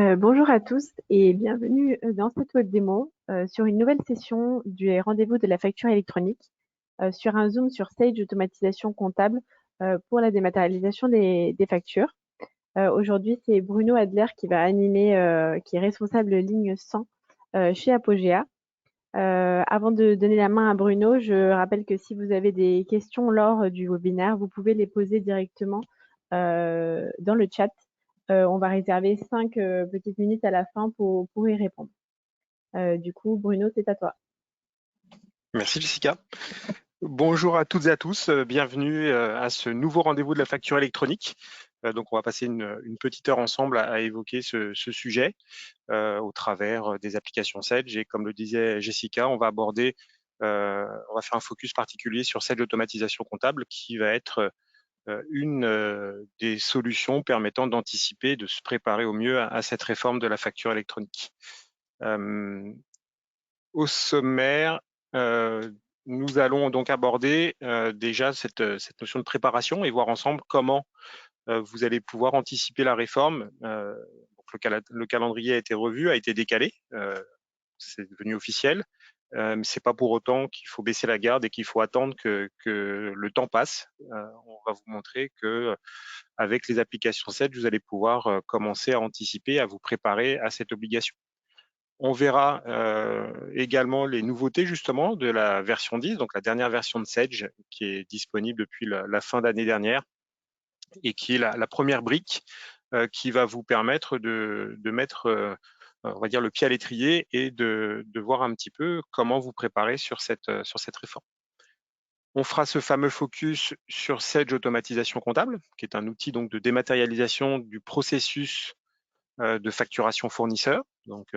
Bonjour à tous et bienvenue dans cette web démo sur une nouvelle session du rendez-vous de la facture électronique sur un Zoom sur Sage Automatisation comptable pour la dématérialisation des factures. Aujourd'hui, c'est Bruno Adler qui va animer, qui est responsable ligne 100 chez Apogea. Avant de donner la main à Bruno, je rappelle que si vous avez des questions lors du webinaire, vous pouvez les poser directement dans le chat. On va réserver 5 petites minutes à la fin pour y répondre. Du coup, Bruno, c'est à toi. Merci Jessica. Bonjour à toutes et à tous, bienvenue à ce nouveau rendez-vous de la facture électronique. Donc on va passer une petite heure ensemble à évoquer ce sujet au travers des applications Sage, et comme le disait Jessica, on va faire un focus particulier sur Sage Automatisation comptable qui va être une des solutions permettant d'anticiper, de se préparer au mieux à cette réforme de la facture électronique. Au sommaire, nous allons donc aborder déjà cette notion de préparation et voir ensemble comment vous allez pouvoir anticiper la réforme. Donc le calendrier a été revu, a été décalé, c'est devenu officiel. Mais c'est pas pour autant qu'il faut baisser la garde et qu'il faut attendre que le temps passe. On va vous montrer que avec les applications SET, vous allez pouvoir commencer à anticiper, à vous préparer à cette obligation. On verra également les nouveautés justement de la version 10, donc la dernière version de Sage qui est disponible depuis la fin d'année dernière et qui est la première brique qui va vous permettre de mettre on va dire le pied à l'étrier et de voir un petit peu comment vous préparer sur cette réforme. On fera ce fameux focus sur Sage Automatisation comptable, qui est un outil donc de dématérialisation du processus de facturation fournisseur. Donc,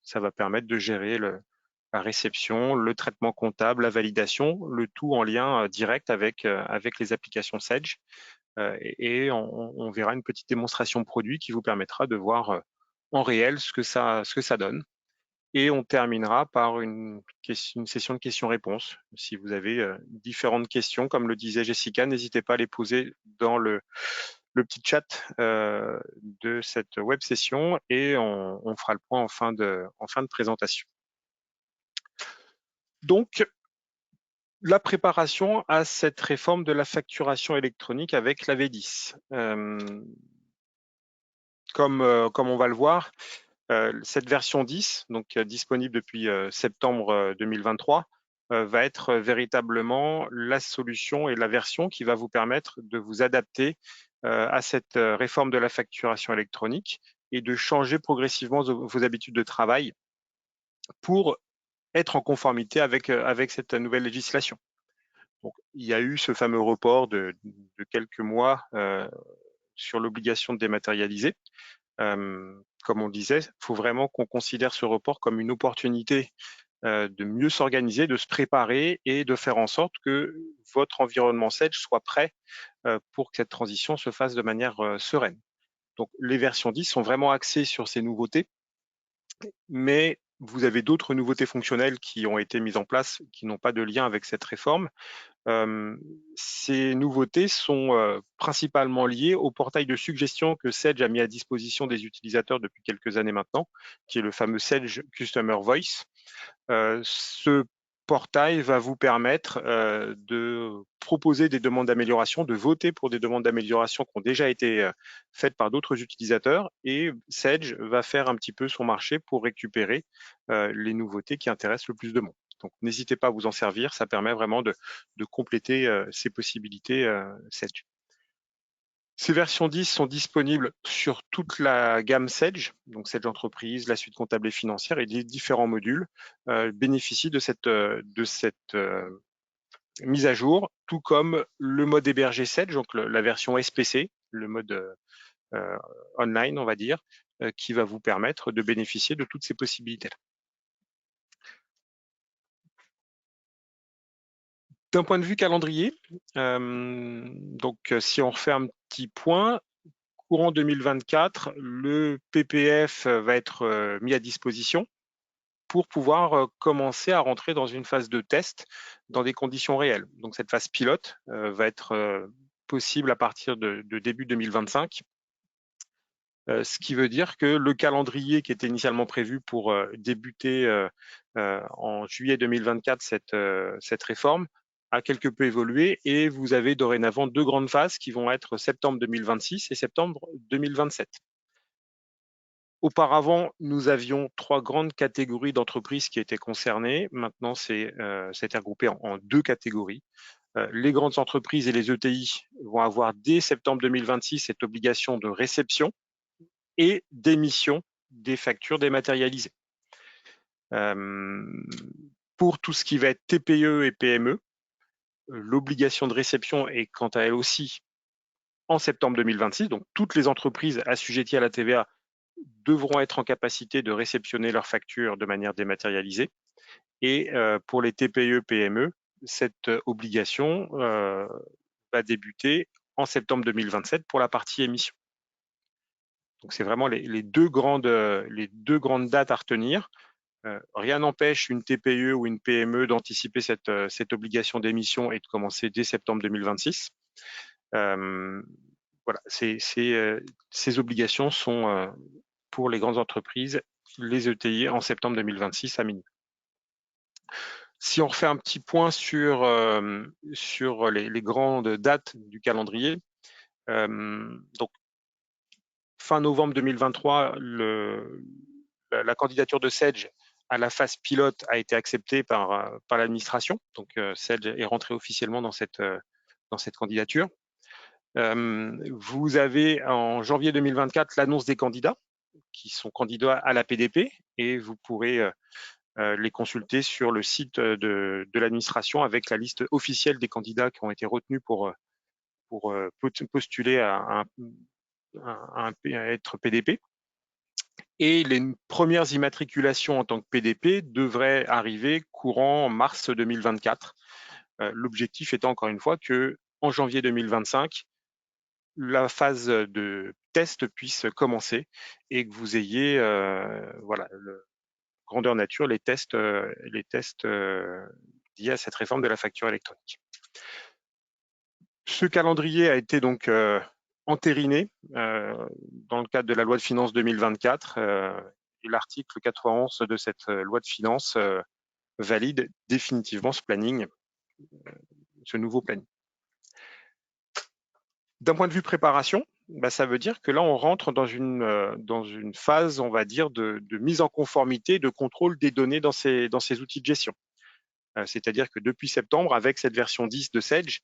ça va permettre de gérer la réception, le traitement comptable, la validation, le tout en lien direct avec les applications Sage. Et on verra une petite démonstration produit qui vous permettra de voir en réel ce que ça donne. Et on terminera par une session de questions-réponses. Si vous avez différentes questions, comme le disait Jessica, n'hésitez pas à les poser dans le petit chat de cette web session et on fera le point en fin de présentation. Donc, la préparation à cette réforme de la facturation électronique avec la V10. Comme on va le voir, cette version 10, donc disponible depuis septembre 2023, va être véritablement la solution et la version qui va vous permettre de vous adapter à cette réforme de la facturation électronique et de changer progressivement vos habitudes de travail pour être en conformité avec cette nouvelle législation. Donc, il y a eu ce fameux report de quelques mois sur l'obligation de dématérialiser. Comme on disait, il faut vraiment qu'on considère ce report comme une opportunité de mieux s'organiser, de se préparer et de faire en sorte que votre environnement Sage soit prêt pour que cette transition se fasse de manière sereine. Donc, les versions 10 sont vraiment axées sur ces nouveautés, mais vous avez d'autres nouveautés fonctionnelles qui ont été mises en place qui n'ont pas de lien avec cette réforme. Ces nouveautés sont principalement liées au portail de suggestions que Sage a mis à disposition des utilisateurs depuis quelques années maintenant, qui est le fameux Sage Customer Voice. Ce portail va vous permettre de proposer des demandes d'amélioration, de voter pour des demandes d'amélioration qui ont déjà été faites par d'autres utilisateurs, et Sage va faire un petit peu son marché pour récupérer les nouveautés qui intéressent le plus de monde. Donc n'hésitez pas à vous en servir, ça permet vraiment de compléter ces possibilités Sage. Ces versions 10 sont disponibles sur toute la gamme Sage, donc Sage Entreprise, la suite comptable et financière, et les différents modules bénéficient de cette mise à jour, tout comme le mode hébergé Sage, donc la version SPC, le mode online, on va dire, qui va vous permettre de bénéficier de toutes ces possibilités-là. D'un point de vue calendrier, donc si on refait un petit point, courant 2024, le PPF va être mis à disposition pour pouvoir commencer à rentrer dans une phase de test dans des conditions réelles. Donc cette phase pilote va être possible à partir de début 2025. ce qui veut dire que le calendrier qui était initialement prévu pour débuter en juillet 2024 cette réforme a quelque peu évolué et vous avez dorénavant 2 grandes phases qui vont être septembre 2026 et septembre 2027. Auparavant, nous avions 3 grandes catégories d'entreprises qui étaient concernées. Maintenant, c'est regroupé en 2 catégories. Les grandes entreprises et les ETI vont avoir dès septembre 2026 cette obligation de réception et d'émission des factures dématérialisées. Pour tout ce qui va être TPE et PME, l'obligation de réception est quant à elle aussi en septembre 2026. Donc, toutes les entreprises assujetties à la TVA devront être en capacité de réceptionner leurs factures de manière dématérialisée. Et pour les TPE-PME, cette obligation va débuter en septembre 2027 pour la partie émission. Donc, c'est vraiment les deux grandes dates à retenir. Rien n'empêche une TPE ou une PME d'anticiper cette obligation d'émission et de commencer dès septembre 2026. Voilà, ces obligations sont pour les grandes entreprises, les ETI en septembre 2026 à minuit. Si on refait un petit point sur les grandes dates du calendrier, donc fin novembre 2023, la candidature de Sedge à la phase pilote a été acceptée par l'administration. Donc Sedge est rentré officiellement dans cette candidature. Vous avez en janvier 2024 l'annonce des candidats qui sont candidats à la PDP et vous pourrez les consulter sur le site de l'administration avec la liste officielle des candidats qui ont été retenus pour postuler à être PDP. Et les premières immatriculations en tant que PDP devraient arriver courant mars 2024. L'objectif étant encore une fois que en janvier 2025, la phase de test puisse commencer et que vous ayez voilà, grandeur nature les tests liés à cette réforme de la facture électronique. Ce calendrier a été donc entériné dans le cadre de la loi de finances 2024 et l'article 91 de cette loi de finances valide définitivement ce planning, ce nouveau planning. D'un point de vue préparation, ça veut dire que là, on rentre dans une phase, on va dire, de mise en conformité, de contrôle des données dans ces outils de gestion. C'est-à-dire que depuis septembre, avec cette version 10 de Sedge,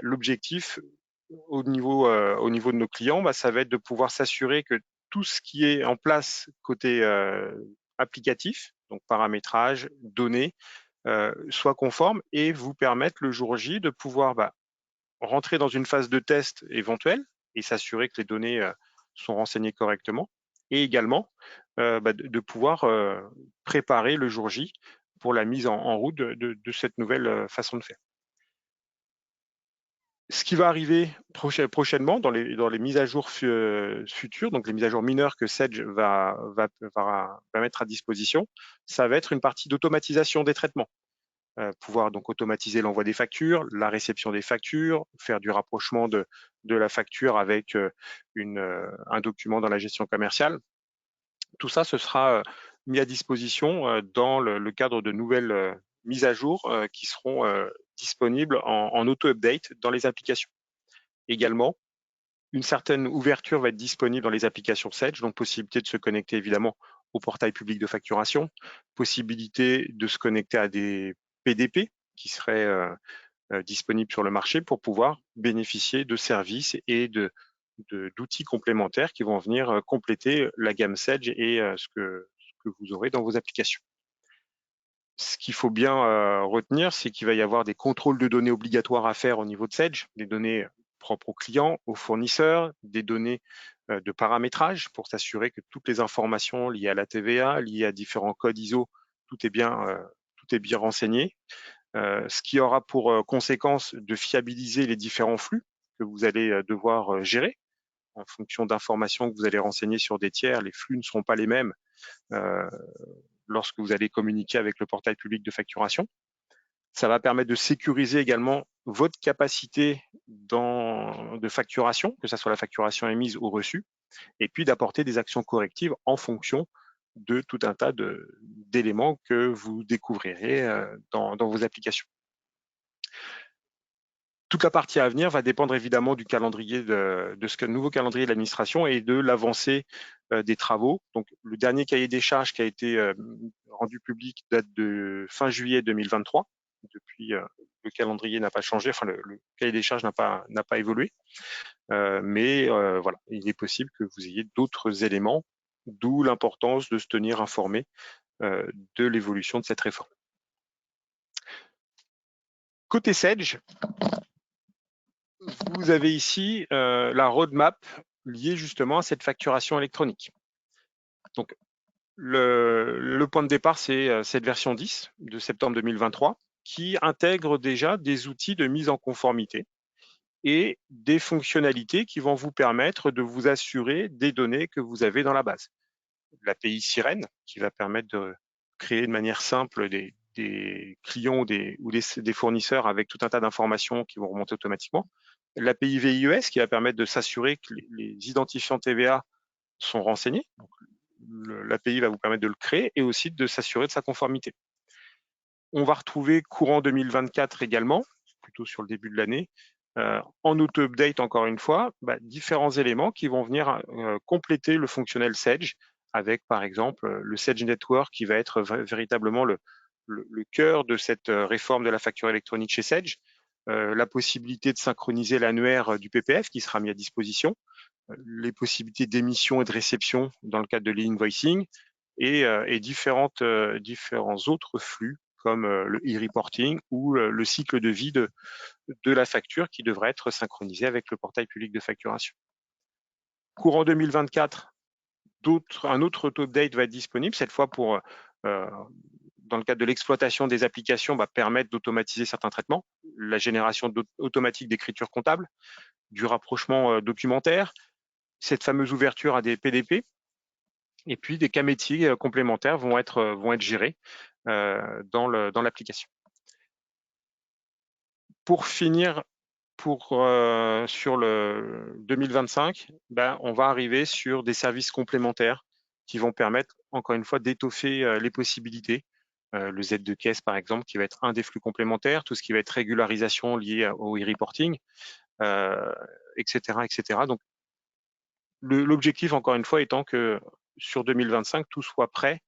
l'objectif au niveau de nos clients, ça va être de pouvoir s'assurer que tout ce qui est en place côté applicatif, donc paramétrage, données, soit conforme et vous permettre le jour J de pouvoir rentrer dans une phase de test éventuelle et s'assurer que les données sont renseignées correctement et également de pouvoir préparer le jour J pour la mise en route de cette nouvelle façon de faire. Ce qui va arriver prochainement dans les mises à jour futures, donc les mises à jour mineures que Sedge va mettre à disposition, ça va être une partie d'automatisation des traitements. Pouvoir donc automatiser l'envoi des factures, la réception des factures, faire du rapprochement de la facture avec un document dans la gestion commerciale. Tout ça, ce sera mis à disposition dans le cadre de nouvelles mises à jour qui seront disponibles en auto-update dans les applications. Également, une certaine ouverture va être disponible dans les applications Sedge, donc possibilité de se connecter évidemment au portail public de facturation, possibilité de se connecter à des PDP qui seraient disponibles sur le marché pour pouvoir bénéficier de services et d'outils complémentaires qui vont venir compléter la gamme Sedge et ce que vous aurez dans vos applications. Ce qu'il faut bien retenir, c'est qu'il va y avoir des contrôles de données obligatoires à faire au niveau de Sedge, des données propres aux clients, aux fournisseurs, des données de paramétrage pour s'assurer que toutes les informations liées à la TVA, liées à différents codes ISO, tout est bien renseigné. Ce qui aura pour conséquence de fiabiliser les différents flux que vous allez devoir gérer en fonction d'informations que vous allez renseigner sur des tiers. Les flux ne seront pas les mêmes lorsque vous allez communiquer avec le portail public de facturation. Ça va permettre de sécuriser également votre capacité de facturation, que ce soit la facturation émise ou reçue, et puis d'apporter des actions correctives en fonction de tout un tas d'éléments que vous découvrirez dans vos applications. Toute la partie à venir va dépendre évidemment du calendrier de ce nouveau calendrier de l'administration et de l'avancée des travaux. Donc, le dernier cahier des charges qui a été rendu public date de fin juillet 2023. Depuis, le calendrier n'a pas changé, enfin le cahier des charges n'a pas évolué. Mais voilà, il est possible que vous ayez d'autres éléments, d'où l'importance de se tenir informé de l'évolution de cette réforme. Côté Sage, vous avez ici la roadmap liée justement à cette facturation électronique. Donc, le point de départ, c'est cette version 10 de septembre 2023 qui intègre déjà des outils de mise en conformité et des fonctionnalités qui vont vous permettre de vous assurer des données que vous avez dans la base. L'API Sirène qui va permettre de créer de manière simple des clients ou des fournisseurs avec tout un tas d'informations qui vont remonter automatiquement. L'API VIES qui va permettre de s'assurer que les identifiants TVA sont renseignés. L'API va vous permettre de le créer et aussi de s'assurer de sa conformité. On va retrouver courant 2024 également, plutôt sur le début de l'année, en auto-update encore une fois, différents éléments qui vont venir compléter le fonctionnel Sage avec par exemple le Sage Network qui va être véritablement le cœur de cette réforme de la facture électronique chez Sage, la possibilité de synchroniser l'annuaire du PPF qui sera mis à disposition, les possibilités d'émission et de réception dans le cadre de l'e-invoicing et différents autres flux comme le e-reporting ou le cycle de vie de la facture qui devrait être synchronisé avec le portail public de facturation. Courant 2024, un autre auto-update va être disponible, cette fois pour, dans le cadre de l'exploitation des applications, permettre d'automatiser certains traitements, la génération automatique d'écriture comptable, du rapprochement documentaire, cette fameuse ouverture à des PDP, et puis des cas métiers complémentaires vont être gérés dans l'application. Pour finir, sur le 2025, on va arriver sur des services complémentaires qui vont permettre, encore une fois, d'étoffer les possibilités. Le Z de caisse, par exemple, qui va être un des flux complémentaires, tout ce qui va être régularisation liée au e-reporting, etc., etc. Donc, l'objectif, encore une fois, étant que sur 2025, tout soit prêt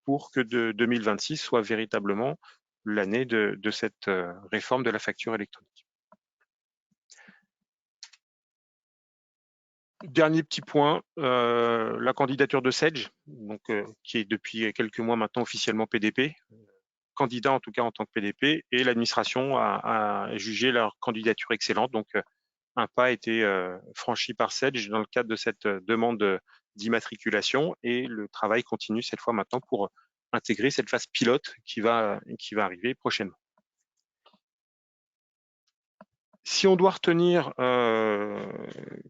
pour que 2026 soit véritablement l'année de cette réforme de la facture électronique. Dernier petit point, la candidature de Sage, donc, qui est depuis quelques mois maintenant officiellement PDP, candidat en tout cas en tant que PDP, et l'administration a jugé leur candidature excellente. Donc, un pas a été franchi par Sage dans le cadre de cette demande d'immatriculation et le travail continue cette fois maintenant pour intégrer cette phase pilote qui va arriver prochainement. Si on doit retenir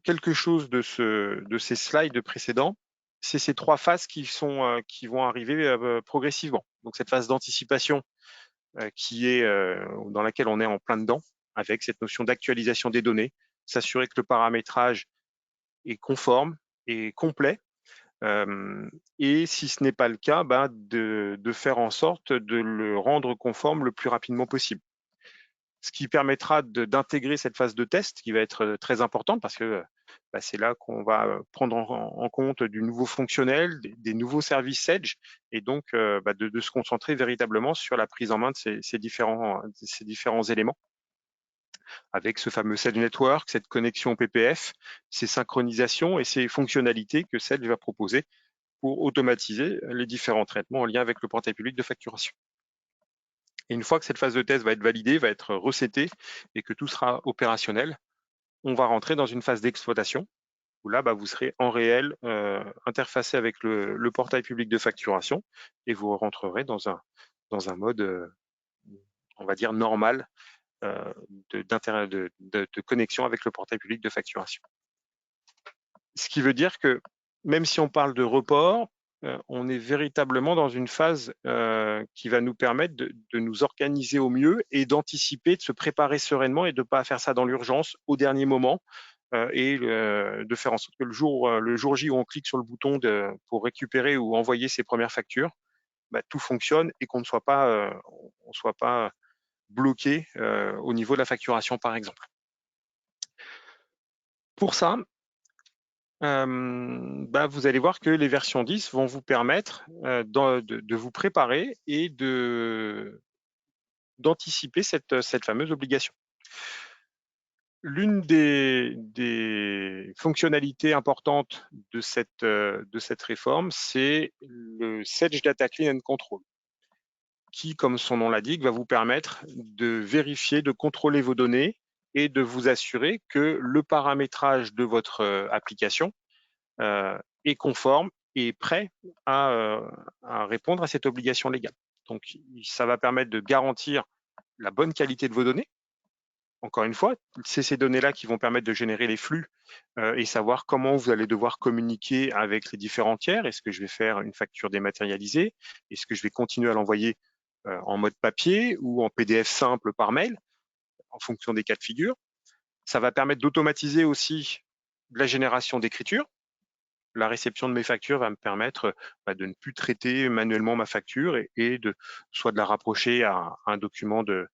quelque chose de ces slides précédents, c'est ces trois phases qui vont arriver progressivement. Donc cette phase d'anticipation qui est dans laquelle on est en plein dedans, avec cette notion d'actualisation des données, s'assurer que le paramétrage est conforme et complet. Et si ce n'est pas le cas, de faire en sorte de le rendre conforme le plus rapidement possible. Ce qui permettra d'intégrer cette phase de test qui va être très importante parce que c'est là qu'on va prendre en compte du nouveau fonctionnel, des nouveaux services Sage et donc de se concentrer véritablement sur la prise en main de ces différents éléments avec ce fameux Sage Network, cette connexion PPF, ces synchronisations et ces fonctionnalités que Sage va proposer pour automatiser les différents traitements en lien avec le portail public de facturation. Et une fois que cette phase de test va être validée, va être resetée et que tout sera opérationnel, on va rentrer dans une phase d'exploitation où là, vous serez en réel interfacé avec le portail public de facturation et vous rentrerez dans un mode, on va dire, normal de connexion avec le portail public de facturation. Ce qui veut dire que même si on parle de report, on est véritablement dans une phase qui va nous permettre de nous organiser au mieux et d'anticiper, de se préparer sereinement et de ne pas faire ça dans l'urgence au dernier moment et de faire en sorte que le jour J où on clique sur le bouton pour récupérer ou envoyer ses premières factures, tout fonctionne et qu'on ne soit pas, bloqué au niveau de la facturation, par exemple. Pour ça, vous allez voir que les versions 10 vont vous permettre de vous préparer et d'anticiper cette fameuse obligation. L'une des fonctionnalités importantes de cette réforme, c'est le Sage Data Clean and Control, qui, comme son nom l'indique, va vous permettre de vérifier, de contrôler vos données et de vous assurer que le paramétrage de votre application est conforme et prêt à répondre à cette obligation légale. Donc, ça va permettre de garantir la bonne qualité de vos données. Encore une fois, c'est ces données-là qui vont permettre de générer les flux et savoir comment vous allez devoir communiquer avec les différents tiers. Est-ce que je vais faire une facture dématérialisée? Est-ce que je vais continuer à l'envoyer en mode papier ou en PDF simple par mail, en fonction des cas de figure? Ça va permettre d'automatiser aussi la génération d'écriture. La réception de mes factures va me permettre de ne plus traiter manuellement ma facture et soit de la rapprocher à un document de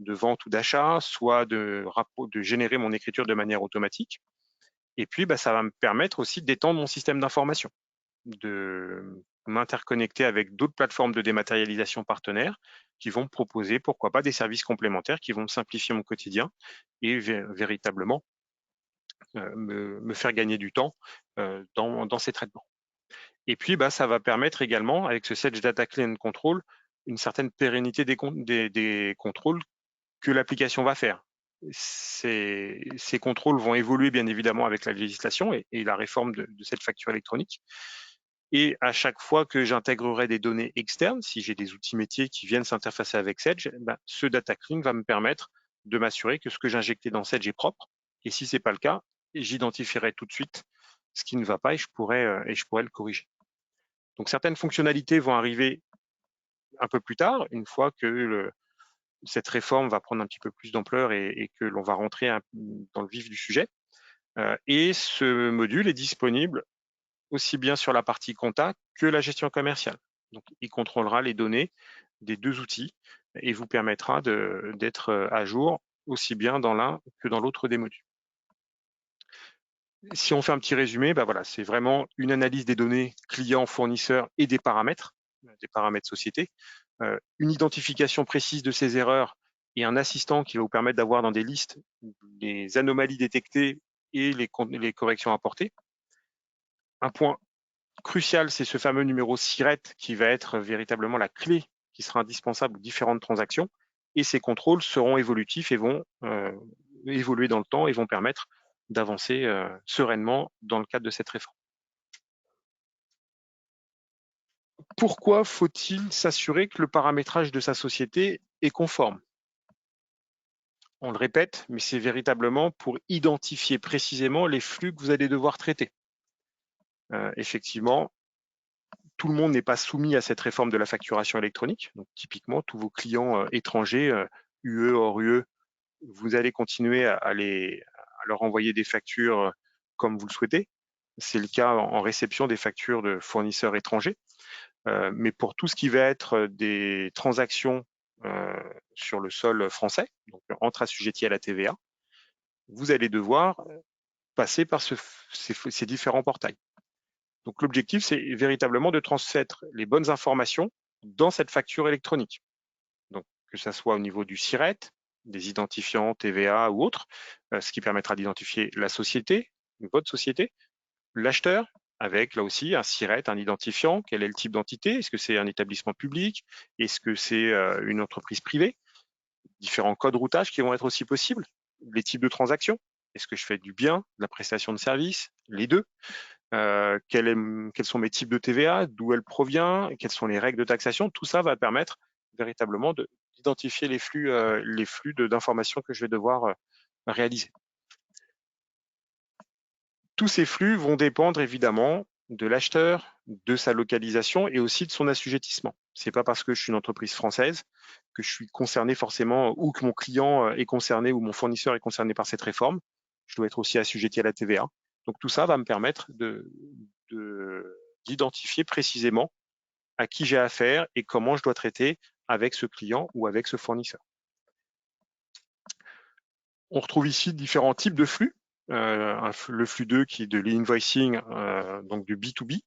vente ou d'achat, soit de générer mon écriture de manière automatique. Et puis, ça va me permettre aussi d'étendre mon système d'information, de m'interconnecter avec d'autres plateformes de dématérialisation partenaires qui vont me proposer, pourquoi pas, des services complémentaires qui vont me simplifier mon quotidien et véritablement me faire gagner du temps dans ces traitements. Et puis, ça va permettre également, avec ce Sage Data Clean and Control, une certaine pérennité des contrôles que l'application va faire. Ces contrôles vont évoluer bien évidemment avec la législation et la réforme de cette facture électronique. Et à chaque fois que j'intégrerai des données externes, si j'ai des outils métiers qui viennent s'interfacer avec Sage, ce data clean va me permettre de m'assurer que ce que j'ai injecté dans Sage est propre. Et si ce n'est pas le cas, j'identifierai tout de suite ce qui ne va pas et je pourrais le corriger. Donc certaines fonctionnalités vont arriver un peu plus tard, une fois que cette réforme va prendre un petit peu plus d'ampleur et que l'on va rentrer dans le vif du sujet. Et ce module est disponible aussi bien sur la partie compta que la gestion commerciale. Donc, il contrôlera les données des deux outils et vous permettra d'être à jour aussi bien dans l'un que dans l'autre des modules. Si on fait un petit résumé, voilà, c'est vraiment une analyse des données clients, fournisseurs et des paramètres société, une identification précise de ces erreurs et un assistant qui va vous permettre d'avoir dans des listes les anomalies détectées et les corrections apportées. Un point crucial, c'est ce fameux numéro SIRET qui va être véritablement la clé qui sera indispensable aux différentes transactions. Et ces contrôles seront évolutifs et vont évoluer dans le temps et vont permettre d'avancer sereinement dans le cadre de cette réforme. Pourquoi faut-il s'assurer que le paramétrage de sa société est conforme? On le répète, mais c'est véritablement pour identifier précisément les flux que vous allez devoir traiter. Effectivement, tout le monde n'est pas soumis à cette réforme de la facturation électronique. Donc, typiquement, tous vos clients étrangers, UE, hors UE, vous allez continuer à leur envoyer des factures comme vous le souhaitez. C'est le cas en réception des factures de fournisseurs étrangers. Mais pour tout ce qui va être des transactions sur le sol français, donc entre assujettis à la TVA, vous allez devoir passer par ces différents portails. Donc l'objectif, c'est véritablement de transmettre les bonnes informations dans cette facture électronique. Donc que ça soit au niveau du SIRET, des identifiants TVA ou autres, ce qui permettra d'identifier la société, votre société, l'acheteur, avec là aussi un SIRET, un identifiant, quel est le type d'entité, est-ce que c'est un établissement public, est-ce que c'est une entreprise privée, différents codes routage qui vont être aussi possibles, les types de transactions, est-ce que je fais du bien, de la prestation de service, les deux, quels sont mes types de TVA, d'où elle provient, quelles sont les règles de taxation, tout ça va permettre véritablement d'identifier les flux d'informations que je vais devoir réaliser. Tous ces flux vont dépendre évidemment de l'acheteur, de sa localisation et aussi de son assujettissement. C'est pas parce que je suis une entreprise française que je suis concerné forcément ou que mon client est concerné ou mon fournisseur est concerné par cette réforme. Je dois être aussi assujetti à la TVA. Donc tout ça va me permettre d'identifier précisément à qui j'ai affaire et comment je dois traiter avec ce client ou avec ce fournisseur. On retrouve ici différents types de flux. Le flux 2 qui est de l'invoicing, donc du B2B,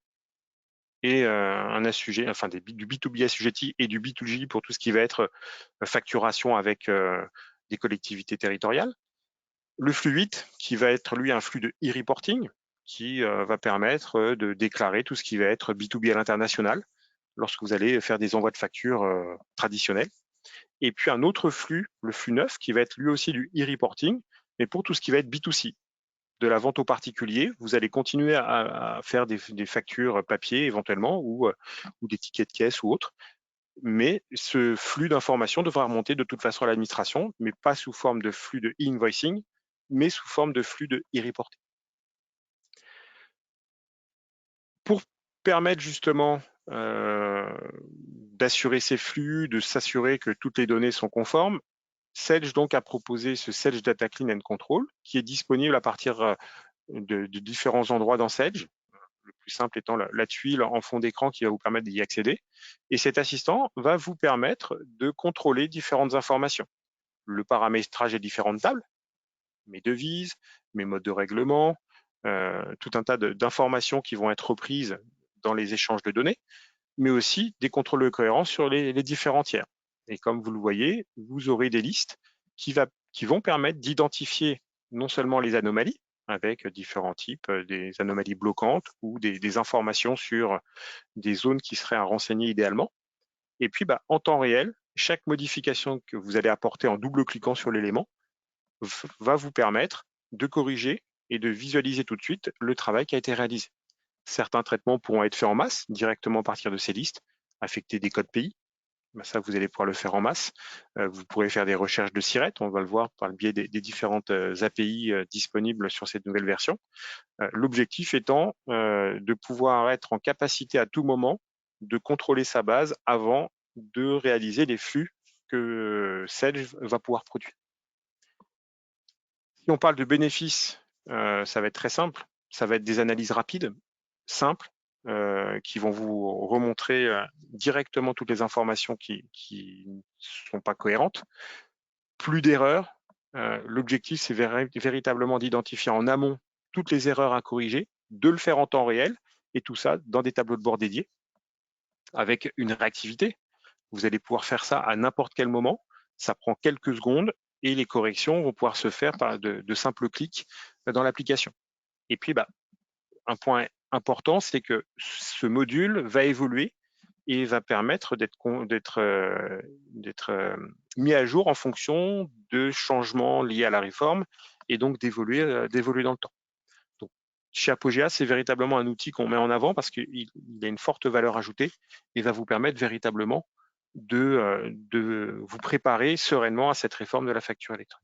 et du B2B assujetti et du B2G pour tout ce qui va être facturation avec des collectivités territoriales. Le flux 8 qui va être lui un flux de e-reporting qui va permettre de déclarer tout ce qui va être B2B à l'international lorsque vous allez faire des envois de factures traditionnels. Et puis un autre flux, le flux 9, qui va être lui aussi du e-reporting, mais pour tout ce qui va être B2C. De la vente aux particuliers, vous allez continuer à faire des factures papier éventuellement ou des tickets de caisse ou autres. Mais ce flux d'informations devra remonter de toute façon à l'administration, mais pas sous forme de flux de e-invoicing, mais sous forme de flux de e-reporting. Pour permettre justement d'assurer ces flux, de s'assurer que toutes les données sont conformes, Sage donc a proposé ce Sage Data Clean and Control qui est disponible à partir de différents endroits dans Sage. Le plus simple étant la tuile en fond d'écran qui va vous permettre d'y accéder. Et cet assistant va vous permettre de contrôler différentes informations. Le paramétrage des différentes tables, mes devises, mes modes de règlement, tout un tas d'informations qui vont être reprises dans les échanges de données, mais aussi des contrôles de cohérence sur les différents tiers. Et comme vous le voyez, vous aurez des listes qui vont permettre d'identifier non seulement les anomalies, avec différents types, des anomalies bloquantes ou des informations sur des zones qui seraient à renseigner idéalement. Et puis, en temps réel, chaque modification que vous allez apporter en double-cliquant sur l'élément va vous permettre de corriger et de visualiser tout de suite le travail qui a été réalisé. Certains traitements pourront être faits en masse, directement à partir de ces listes, affecter des codes pays. Ça, vous allez pouvoir le faire en masse. Vous pourrez faire des recherches de SIRET, on va le voir par le biais des différentes API disponibles sur cette nouvelle version. L'objectif étant de pouvoir être en capacité à tout moment de contrôler sa base avant de réaliser les flux que Sage va pouvoir produire. Si on parle de bénéfices, ça va être très simple. Ça va être des analyses rapides, simples, qui vont vous remontrer directement toutes les informations qui ne sont pas cohérentes. Plus d'erreurs. L'objectif, c'est véritablement d'identifier en amont toutes les erreurs à corriger, de le faire en temps réel, et tout ça dans des tableaux de bord dédiés, avec une réactivité. Vous allez pouvoir faire ça à n'importe quel moment. Ça prend quelques secondes et les corrections vont pouvoir se faire par de simples clics dans l'application. Et puis, un point important, c'est que ce module va évoluer et va permettre d'être mis à jour en fonction de changements liés à la réforme et donc d'évoluer dans le temps. Donc, chez Apogea, c'est véritablement un outil qu'on met en avant parce qu'il a une forte valeur ajoutée et va vous permettre véritablement de vous préparer sereinement à cette réforme de la facture électronique.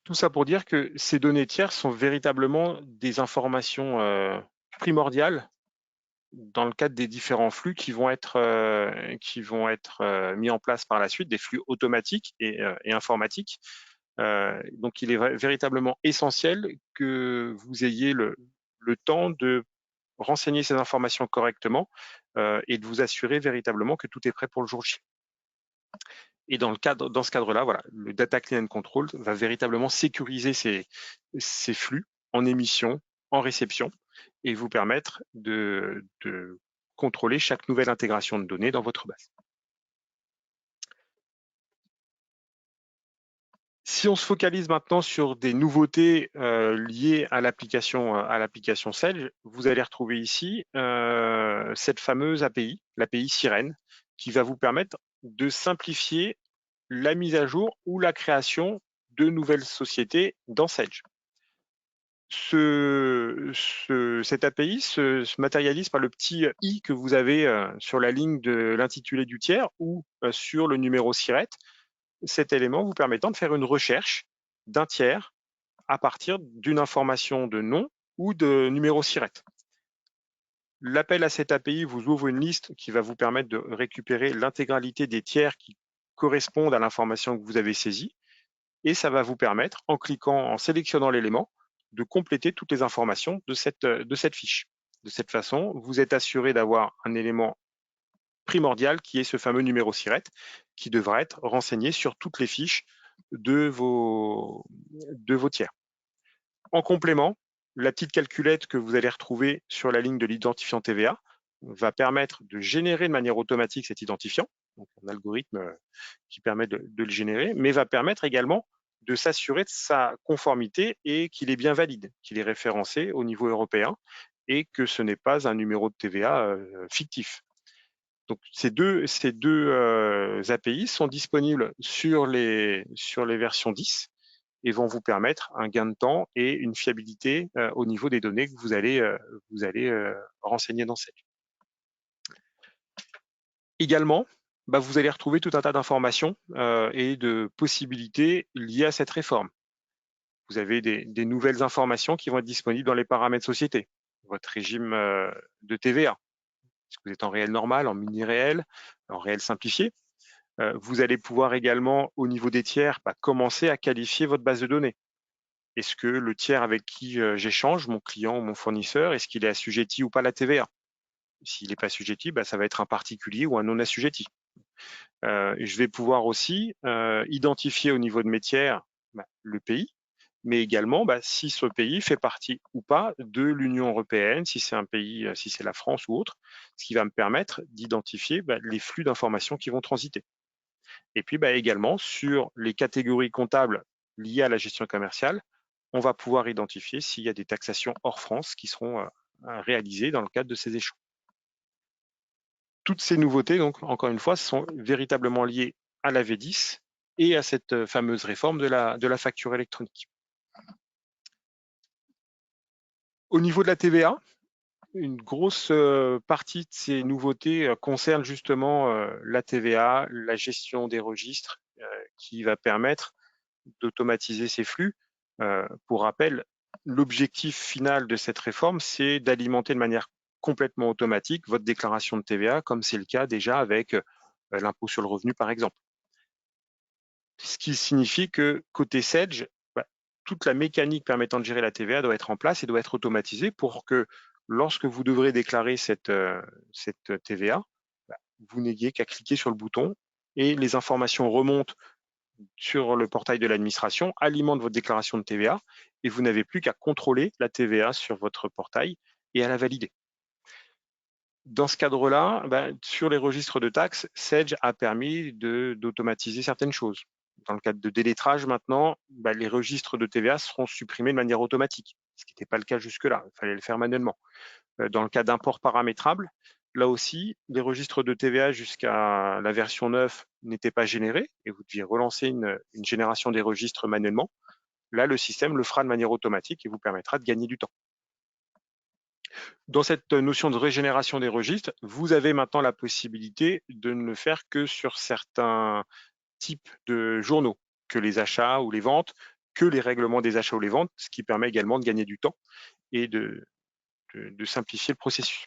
Tout ça pour dire que ces données tiers sont véritablement des informations primordiales dans le cadre des différents flux qui vont être mis en place par la suite, des flux automatiques et informatiques. Donc, il est véritablement essentiel que vous ayez le temps de renseigner ces informations correctement et de vous assurer véritablement que tout est prêt pour le jour J. Et dans ce cadre-là, voilà, le Data Clean and Control va véritablement sécuriser ces flux en émission, en réception, et vous permettre de contrôler chaque nouvelle intégration de données dans votre base. Si on se focalise maintenant sur des nouveautés liées à l'application Sage, vous allez retrouver ici cette fameuse API, l'API Sirène, qui va vous permettre de simplifier la mise à jour ou la création de nouvelles sociétés dans Sage. Cette API se matérialise par le petit i que vous avez sur la ligne de l'intitulé du tiers ou sur le numéro SIRET, cet élément vous permettant de faire une recherche d'un tiers à partir d'une information de nom ou de numéro SIRET. L'appel à cette API vous ouvre une liste qui va vous permettre de récupérer l'intégralité des tiers qui correspondent à l'information que vous avez saisie, et ça va vous permettre, en cliquant, en sélectionnant l'élément, de compléter toutes les informations de cette fiche. De cette façon, vous êtes assuré d'avoir un élément primordial qui est ce fameux numéro SIRET qui devra être renseigné sur toutes les fiches de vos tiers. En complément, la petite calculette que vous allez retrouver sur la ligne de l'identifiant TVA va permettre de générer de manière automatique cet identifiant, donc un algorithme qui permet de le générer, mais va permettre également de s'assurer de sa conformité et qu'il est bien valide, qu'il est référencé au niveau européen et que ce n'est pas un numéro de TVA fictif. Donc ces deux API sont disponibles sur les versions 10 et vont vous permettre un gain de temps et une fiabilité au niveau des données que vous allez renseigner dans Sage. Également, vous allez retrouver tout un tas d'informations et de possibilités liées à cette réforme. Vous avez des nouvelles informations qui vont être disponibles dans les paramètres société, votre régime de TVA. Est-ce que vous êtes en réel normal, en mini réel, en réel simplifié? Vous allez pouvoir également, au niveau des tiers, commencer à qualifier votre base de données. Est-ce que le tiers avec qui j'échange, mon client ou mon fournisseur, est-ce qu'il est assujetti ou pas à la TVA? S'il n'est pas assujetti, ça va être un particulier ou un non assujetti. Je vais pouvoir aussi identifier au niveau de mes tiers le pays, mais également si ce pays fait partie ou pas de l'Union européenne, si c'est un pays, si c'est la France ou autre, ce qui va me permettre d'identifier les flux d'informations qui vont transiter. Et puis également sur les catégories comptables liées à la gestion commerciale, on va pouvoir identifier s'il y a des taxations hors France qui seront réalisées dans le cadre de ces échanges. Toutes ces nouveautés, donc, encore une fois, sont véritablement liées à la V10 et à cette fameuse réforme de la facture électronique. Au niveau de la TVA, une grosse partie de ces nouveautés concerne justement la TVA, la gestion des registres, qui va permettre d'automatiser ces flux. Pour rappel, l'objectif final de cette réforme, c'est d'alimenter de manière complètement automatique votre déclaration de TVA, comme c'est le cas déjà avec l'impôt sur le revenu, par exemple. Ce qui signifie que côté Sage, toute la mécanique permettant de gérer la TVA doit être en place et doit être automatisée pour que lorsque vous devrez déclarer cette TVA, vous n'ayez qu'à cliquer sur le bouton et les informations remontent sur le portail de l'administration, alimentent votre déclaration de TVA et vous n'avez plus qu'à contrôler la TVA sur votre portail et à la valider. Dans ce cadre-là, sur les registres de taxes, Sage a permis d'automatiser certaines choses. Dans le cadre de délettrage, maintenant, les registres de TVA seront supprimés de manière automatique, ce qui n'était pas le cas jusque-là, il fallait le faire manuellement. Dans le cas d'import paramétrable, là aussi, les registres de TVA jusqu'à la version 9 n'étaient pas générés et vous deviez relancer une génération des registres manuellement. Là, le système le fera de manière automatique et vous permettra de gagner du temps. Dans cette notion de régénération des registres, vous avez maintenant la possibilité de ne le faire que sur certains types de journaux, que les achats ou les ventes, que les règlements des achats ou les ventes, ce qui permet également de gagner du temps et de simplifier le processus.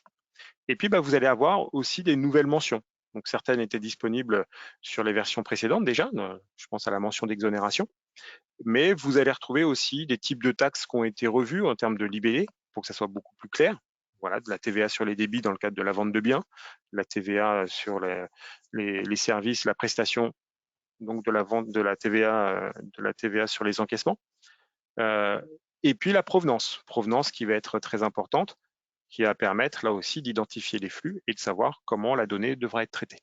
Et puis, vous allez avoir aussi des nouvelles mentions. Donc, certaines étaient disponibles sur les versions précédentes déjà, je pense à la mention d'exonération, mais vous allez retrouver aussi des types de taxes qui ont été revus en termes de libellé pour que ça soit beaucoup plus clair. Voilà, de la TVA sur les débits dans le cadre de la vente de biens, la TVA sur les services, la prestation, donc de la vente de la TVA sur les encaissements. Et puis la provenance qui va être très importante, qui va permettre là aussi d'identifier les flux et de savoir comment la donnée devra être traitée.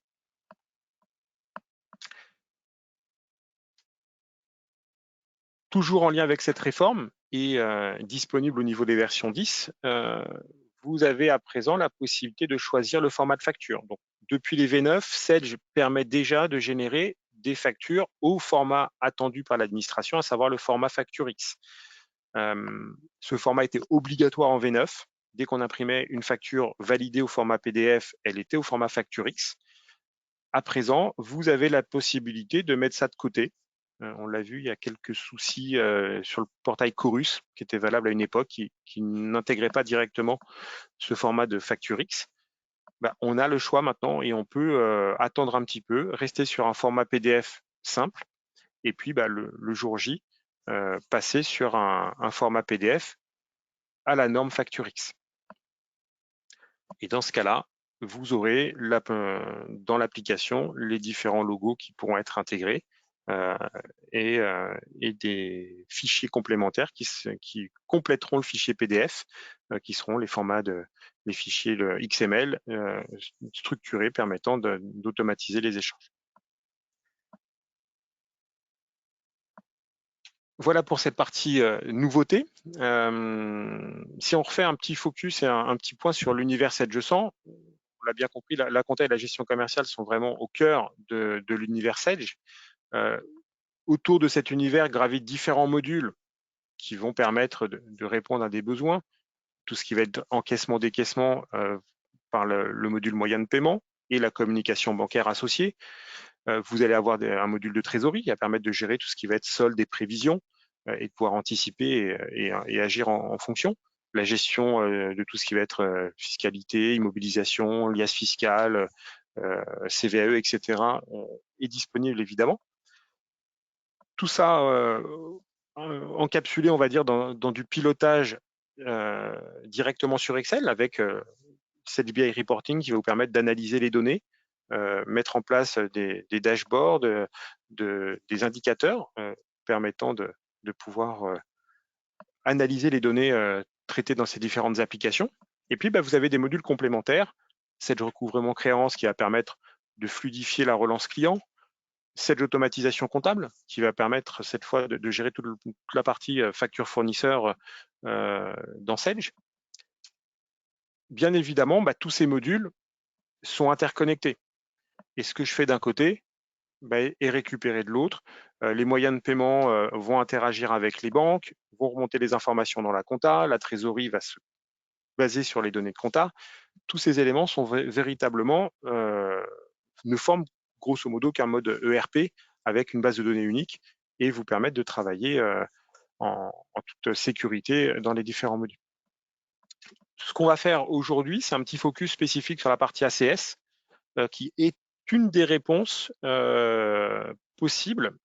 Toujours en lien avec cette réforme et disponible au niveau des versions 10, vous avez à présent la possibilité de choisir le format de facture. Donc, depuis les V9, Sage permet déjà de générer des factures au format attendu par l'administration, à savoir le format facture X. Ce format était obligatoire en V9. Dès qu'on imprimait une facture validée au format PDF, elle était au format facture X. À présent, vous avez la possibilité de mettre ça de côté On l'a vu, il y a quelques soucis sur le portail Chorus qui était valable à une époque, qui n'intégrait pas directement ce format de facture X. On a le choix maintenant et on peut attendre un petit peu, rester sur un format PDF simple et puis le jour J, passer sur un format PDF à la norme facture X. Et dans ce cas-là, vous aurez dans l'application les différents logos qui pourront être intégrés euh, et des fichiers complémentaires qui compléteront le fichier PDF, qui seront les fichiers XML structurés permettant d'automatiser les échanges. Voilà pour cette partie nouveauté. Si on refait un petit focus et un petit point sur l'univers 7G100, on l'a bien compris, la compta et la gestion commerciale sont vraiment au cœur de l'univers Sage. Autour de cet univers gravitent différents modules qui vont permettre de répondre à des besoins. Tout ce qui va être encaissement-décaissement par le module moyen de paiement et la communication bancaire associée. Vous allez avoir un module de trésorerie qui va permettre de gérer tout ce qui va être solde et prévisions et de pouvoir anticiper et agir en fonction. La gestion de tout ce qui va être fiscalité, immobilisation, liasse fiscale, CVAE, etc. est disponible évidemment. Tout ça encapsulé, on va dire, dans du pilotage directement sur Excel avec cette BI Reporting qui va vous permettre d'analyser les données, mettre en place des dashboards, des indicateurs permettant de pouvoir analyser les données traitées dans ces différentes applications. Et puis, vous avez des modules complémentaires, Sage recouvrement créance qui va permettre de fluidifier la relance client, Sage automatisation comptable qui va permettre cette fois de gérer toute la partie facture fournisseur dans Sage. Bien évidemment, tous ces modules sont interconnectés. Et ce que je fais d'un côté est récupéré de l'autre. Les moyens de paiement vont interagir avec les banques, vont remonter les informations dans la compta, la trésorerie va se baser sur les données de compta. Tous ces éléments sont véritablement ne forment grosso modo qu'un mode ERP avec une base de données unique et vous permettent de travailler en toute sécurité dans les différents modules. Ce qu'on va faire aujourd'hui, c'est un petit focus spécifique sur la partie ACS qui est une des réponses possibles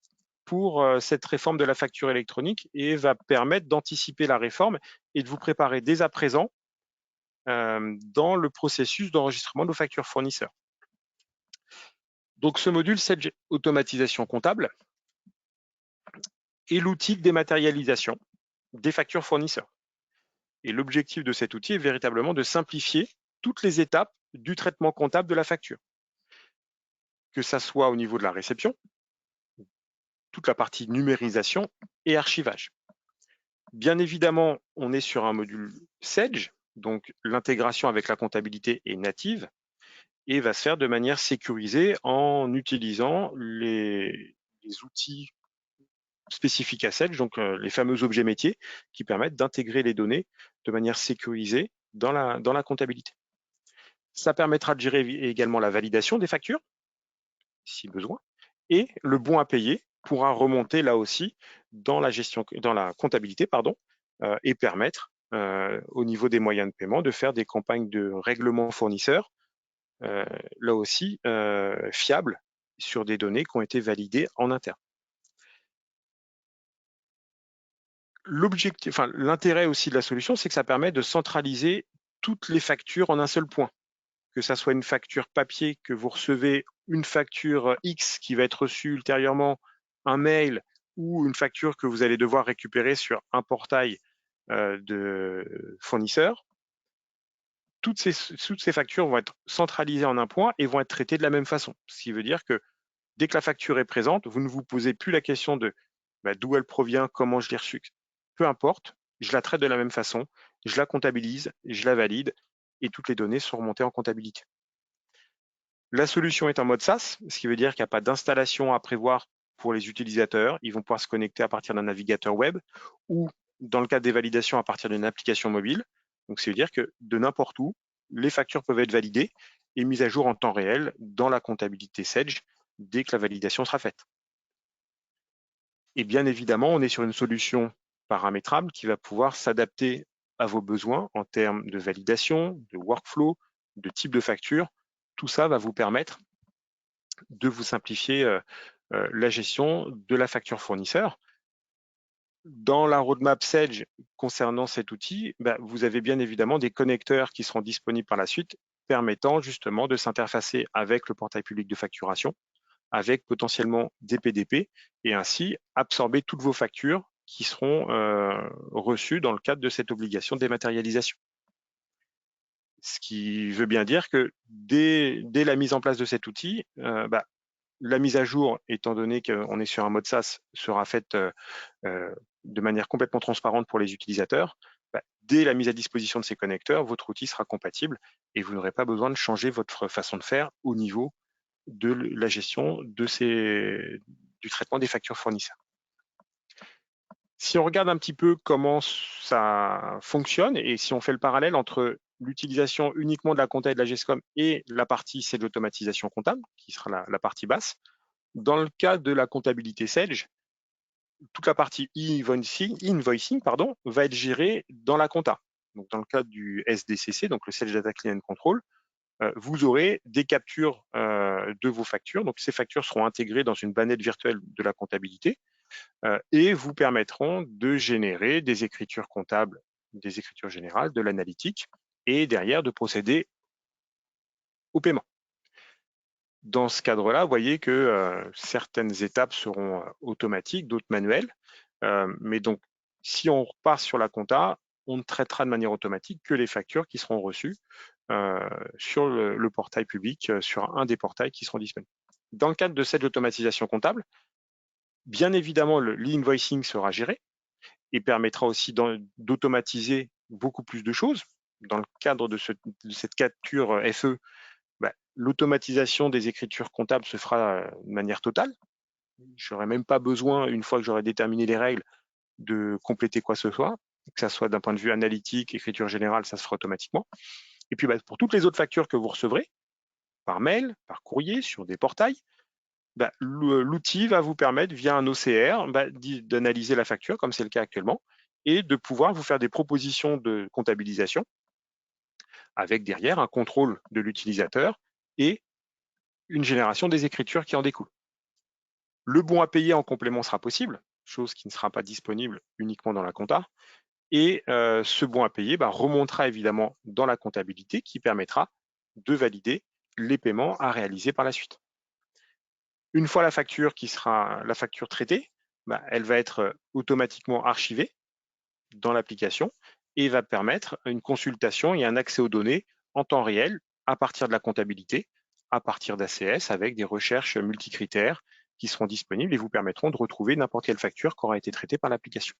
pour cette réforme de la facture électronique et va permettre d'anticiper la réforme et de vous préparer dès à présent dans le processus d'enregistrement de vos factures fournisseurs. Donc ce module, Sage automatisation comptable, est l'outil de dématérialisation des factures fournisseurs. Et l'objectif de cet outil est véritablement de simplifier toutes les étapes du traitement comptable de la facture. Que ça soit au niveau de la réception, toute la partie numérisation et archivage. Bien évidemment, on est sur un module Sage, donc l'intégration avec la comptabilité est native et va se faire de manière sécurisée en utilisant les outils spécifiques à Sage, donc les fameux objets métiers qui permettent d'intégrer les données de manière sécurisée dans la comptabilité. Ça permettra de gérer également la validation des factures, si besoin, et le bon à payer pourra remonter là aussi dans la comptabilité, et permettre au niveau des moyens de paiement de faire des campagnes de règlement fournisseurs, là aussi fiables sur des données qui ont été validées en interne. L'intérêt aussi de la solution, c'est que ça permet de centraliser toutes les factures en un seul point. Que ça soit une facture papier que vous recevez, une facture X qui va être reçue ultérieurement, un mail ou une facture que vous allez devoir récupérer sur un portail de fournisseurs. Toutes ces factures vont être centralisées en un point et vont être traitées de la même façon. Ce qui veut dire que dès que la facture est présente, vous ne vous posez plus la question de d'où elle provient, comment je l'ai reçue. Peu importe, je la traite de la même façon, je la comptabilise, je la valide et toutes les données sont remontées en comptabilité. La solution est en mode SaaS, ce qui veut dire qu'il n'y a pas d'installation à prévoir pour les utilisateurs. Ils vont pouvoir se connecter à partir d'un navigateur web ou, dans le cas des validations, à partir d'une application mobile. Donc, ça veut dire que de n'importe où, les factures peuvent être validées et mises à jour en temps réel dans la comptabilité Sage dès que la validation sera faite. Et bien évidemment, on est sur une solution paramétrable qui va pouvoir s'adapter à vos besoins en termes de validation, de workflow, de type de facture. Tout ça va vous permettre de vous simplifier la gestion de la facture fournisseur. Dans la roadmap Sage concernant cet outil, vous avez bien évidemment des connecteurs qui seront disponibles par la suite, permettant justement de s'interfacer avec le portail public de facturation, avec potentiellement des PDP, et ainsi absorber toutes vos factures qui seront reçues dans le cadre de cette obligation de dématérialisation. Ce qui veut bien dire que dès la mise en place de cet outil, la mise à jour, étant donné qu'on est sur un mode SaaS, sera faite de manière complètement transparente pour les utilisateurs. Dès la mise à disposition de ces connecteurs, votre outil sera compatible et vous n'aurez pas besoin de changer votre façon de faire au niveau de la gestion du traitement des factures fournisseurs. Si on regarde un petit peu comment ça fonctionne et si on fait le parallèle entre l'utilisation uniquement de la compta et de la GESCOM et la partie, c'est de l'automatisation comptable, qui sera la partie basse. Dans le cas de la comptabilité Sage, toute la partie invoicing va être gérée dans la compta. Donc, dans le cadre du SDCC, donc le Sage Data Clean and Control, vous aurez des captures de vos factures. Donc, ces factures seront intégrées dans une bannette virtuelle de la comptabilité et vous permettront de générer des écritures comptables, des écritures générales, de l'analytique et derrière de procéder au paiement. Dans ce cadre-là, vous voyez que certaines étapes seront automatiques, d'autres manuelles. Mais donc, si on repart sur la compta, on ne traitera de manière automatique que les factures qui seront reçues sur le portail public, sur un des portails qui seront disponibles. Dans le cadre de cette automatisation comptable, bien évidemment, l'invoicing sera géré et permettra aussi d'automatiser beaucoup plus de choses. Dans le cadre de cette capture FE, l'automatisation des écritures comptables se fera de manière totale. Je n'aurai même pas besoin, une fois que j'aurai déterminé les règles, de compléter quoi que ce soit soit d'un point de vue analytique, écriture générale, ça se fera automatiquement. Et puis pour toutes les autres factures que vous recevrez, par mail, par courrier, sur des portails, l'outil va vous permettre, via un OCR, d'analyser la facture, comme c'est le cas actuellement, et de pouvoir vous faire des propositions de comptabilisation avec derrière un contrôle de l'utilisateur et une génération des écritures qui en découlent. Le bon à payer en complément sera possible, chose qui ne sera pas disponible uniquement dans la compta. Et ce bon à payer remontera évidemment dans la comptabilité qui permettra de valider les paiements à réaliser par la suite. Une fois la facture qui sera la facture traitée, elle va être automatiquement archivée dans l'application et va permettre une consultation et un accès aux données en temps réel à partir de la comptabilité, à partir d'ACS avec des recherches multicritères qui seront disponibles et vous permettront de retrouver n'importe quelle facture qui aura été traitée par l'application.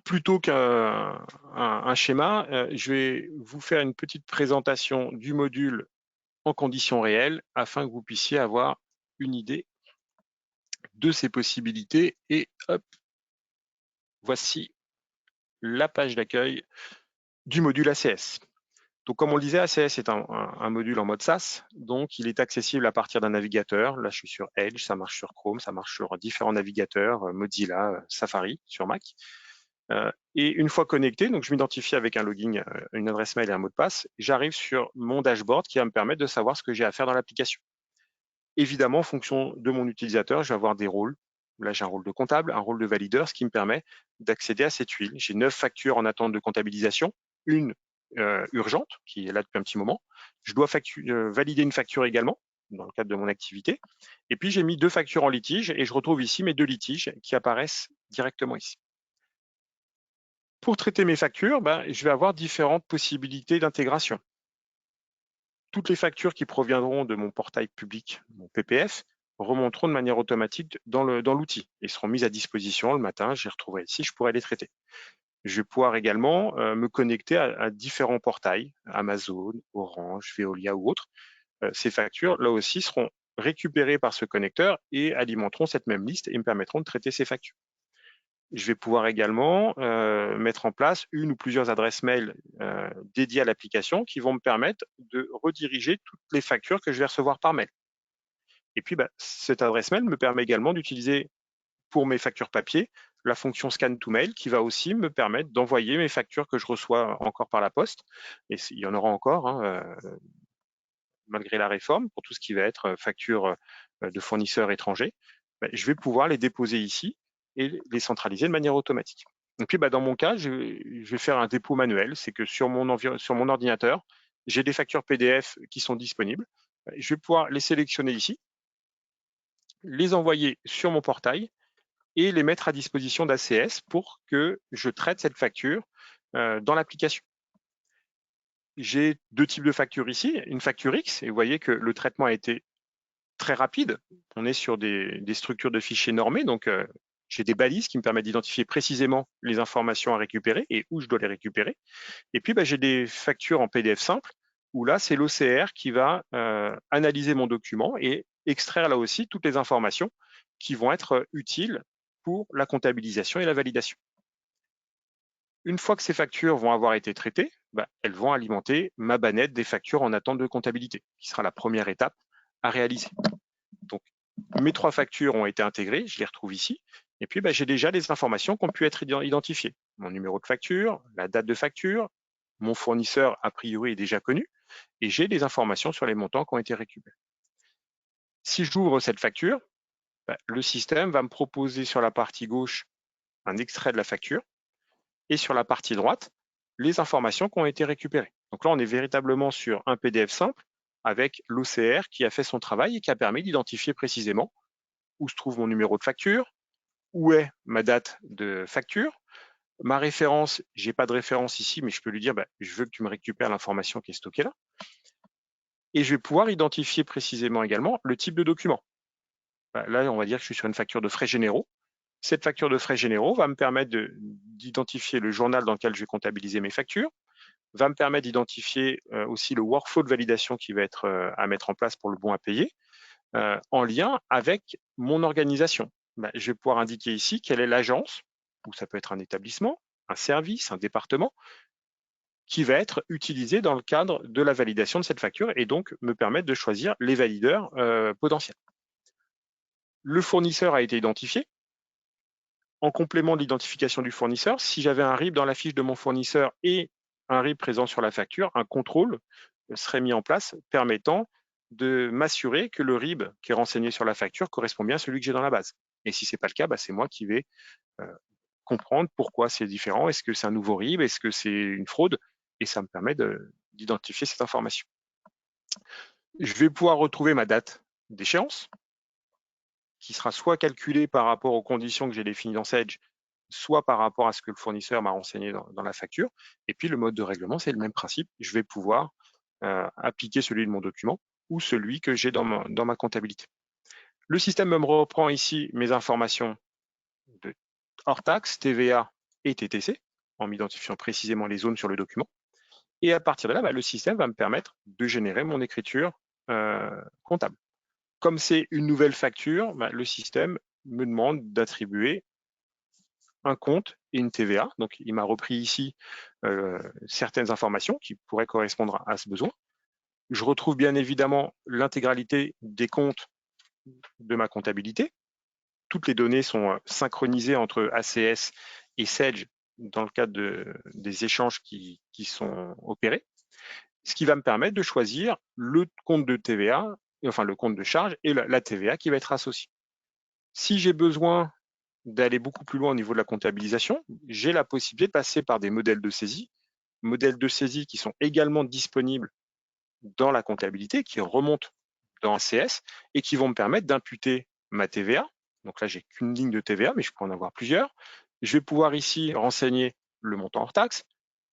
Plutôt qu'un schéma, je vais vous faire une petite présentation du module en conditions réelles afin que vous puissiez avoir une idée de ses possibilités. Et hop, voici la page d'accueil du module ACS. Donc, comme on le disait, ACS est un module en mode SaaS, donc il est accessible à partir d'un navigateur. Là, je suis sur Edge, ça marche sur Chrome, ça marche sur différents navigateurs, Mozilla, Safari, sur Mac. Et une fois connecté, donc je m'identifie avec un login, une adresse mail et un mot de passe, j'arrive sur mon dashboard qui va me permettre de savoir ce que j'ai à faire dans l'application. Évidemment, en fonction de mon utilisateur, je vais avoir des rôles. Là, j'ai un rôle de comptable, un rôle de valideur, ce qui me permet d'accéder à cette huile. J'ai 9 factures en attente de comptabilisation, une urgente, qui est là depuis un petit moment. Je dois valider une facture également, dans le cadre de mon activité. Et puis, j'ai mis 2 factures en litige et je retrouve ici mes 2 litiges qui apparaissent directement ici. Pour traiter mes factures, je vais avoir différentes possibilités d'intégration. Toutes les factures qui proviendront de mon portail public, mon PPF, remonteront de manière automatique dans l'outil et seront mises à disposition le matin. Je les retrouverai ici, je pourrai les traiter. Je vais pouvoir également me connecter à différents portails, Amazon, Orange, Veolia ou autres. Ces factures, là aussi, seront récupérées par ce connecteur et alimenteront cette même liste et me permettront de traiter ces factures. Je vais pouvoir également mettre en place une ou plusieurs adresses mail dédiées à l'application qui vont me permettre de rediriger toutes les factures que je vais recevoir par mail. Et puis, cette adresse mail me permet également d'utiliser pour mes factures papier la fonction Scan to Mail qui va aussi me permettre d'envoyer mes factures que je reçois encore par la poste. Et il y en aura encore, malgré la réforme, pour tout ce qui va être facture de fournisseurs étrangers. Je vais pouvoir les déposer ici et les centraliser de manière automatique. Et puis, dans mon cas, je vais faire un dépôt manuel. C'est que sur mon ordinateur, j'ai des factures PDF qui sont disponibles. Je vais pouvoir les sélectionner ici, les envoyer sur mon portail et les mettre à disposition d'ACS pour que je traite cette facture dans l'application. J'ai deux types de factures ici, une facture X, et vous voyez que le traitement a été très rapide. On est sur des structures de fichiers normées, donc j'ai des balises qui me permettent d'identifier précisément les informations à récupérer et où je dois les récupérer. Et puis, j'ai des factures en PDF simple, où là, c'est l'OCR qui va analyser mon document et extraire là aussi toutes les informations qui vont être utiles pour la comptabilisation et la validation. Une fois que ces factures vont avoir été traitées, elles vont alimenter ma bannette des factures en attente de comptabilité, qui sera la première étape à réaliser. Donc, mes 3 factures ont été intégrées, je les retrouve ici, et puis j'ai déjà des informations qui ont pu être identifiées. Mon numéro de facture, la date de facture, mon fournisseur a priori est déjà connu, et j'ai des informations sur les montants qui ont été récupérés. Si j'ouvre cette facture, le système va me proposer sur la partie gauche un extrait de la facture, et sur la partie droite, les informations qui ont été récupérées. Donc là, on est véritablement sur un PDF simple avec l'OCR qui a fait son travail et qui a permis d'identifier précisément où se trouve mon numéro de facture, où est ma date de facture, ma référence, j'ai pas de référence ici, mais je peux lui dire, je veux que tu me récupères l'information qui est stockée là. Et je vais pouvoir identifier précisément également le type de document. Là, on va dire que je suis sur une facture de frais généraux. Cette facture de frais généraux va me permettre d'identifier le journal dans lequel je vais comptabiliser mes factures, va me permettre d'identifier aussi le workflow de validation qui va être à mettre en place pour le bon à payer, en lien avec mon organisation. Je vais pouvoir indiquer ici quelle est l'agence, ou ça peut être un établissement, un service, un département, qui va être utilisé dans le cadre de la validation de cette facture et donc me permettre de choisir les valideurs potentiels. Le fournisseur a été identifié. En complément de l'identification du fournisseur, si j'avais un RIB dans la fiche de mon fournisseur et un RIB présent sur la facture, un contrôle serait mis en place permettant de m'assurer que le RIB qui est renseigné sur la facture correspond bien à celui que j'ai dans la base. Et si ce n'est pas le cas, c'est moi qui vais comprendre pourquoi c'est différent. Est-ce que c'est un nouveau RIB? Est-ce que c'est une fraude? Et ça me permet d'identifier cette information. Je vais pouvoir retrouver ma date d'échéance, qui sera soit calculée par rapport aux conditions que j'ai définies dans Sage, soit par rapport à ce que le fournisseur m'a renseigné dans la facture. Et puis, le mode de règlement, c'est le même principe. Je vais pouvoir appliquer celui de mon document ou celui que j'ai dans ma comptabilité. Le système me reprend ici mes informations de hors taxe, TVA et TTC, en m'identifiant précisément les zones sur le document. Et à partir de là, le système va me permettre de générer mon écriture comptable. Comme c'est une nouvelle facture, le système me demande d'attribuer un compte et une TVA. Donc, il m'a repris ici certaines informations qui pourraient correspondre à ce besoin. Je retrouve bien évidemment l'intégralité des comptes de ma comptabilité. Toutes les données sont synchronisées entre ACS et Sage dans le cadre des échanges qui sont opérés, ce qui va me permettre de choisir le compte de TVA, enfin le compte de charge et la TVA qui va être associée. Si j'ai besoin d'aller beaucoup plus loin au niveau de la comptabilisation, j'ai la possibilité de passer par des modèles de saisie qui sont également disponibles dans la comptabilité, qui remontent dans ACS et qui vont me permettre d'imputer ma TVA. Donc là, j'ai qu'une ligne de TVA, mais je peux en avoir plusieurs. Je vais pouvoir ici renseigner le montant hors taxe,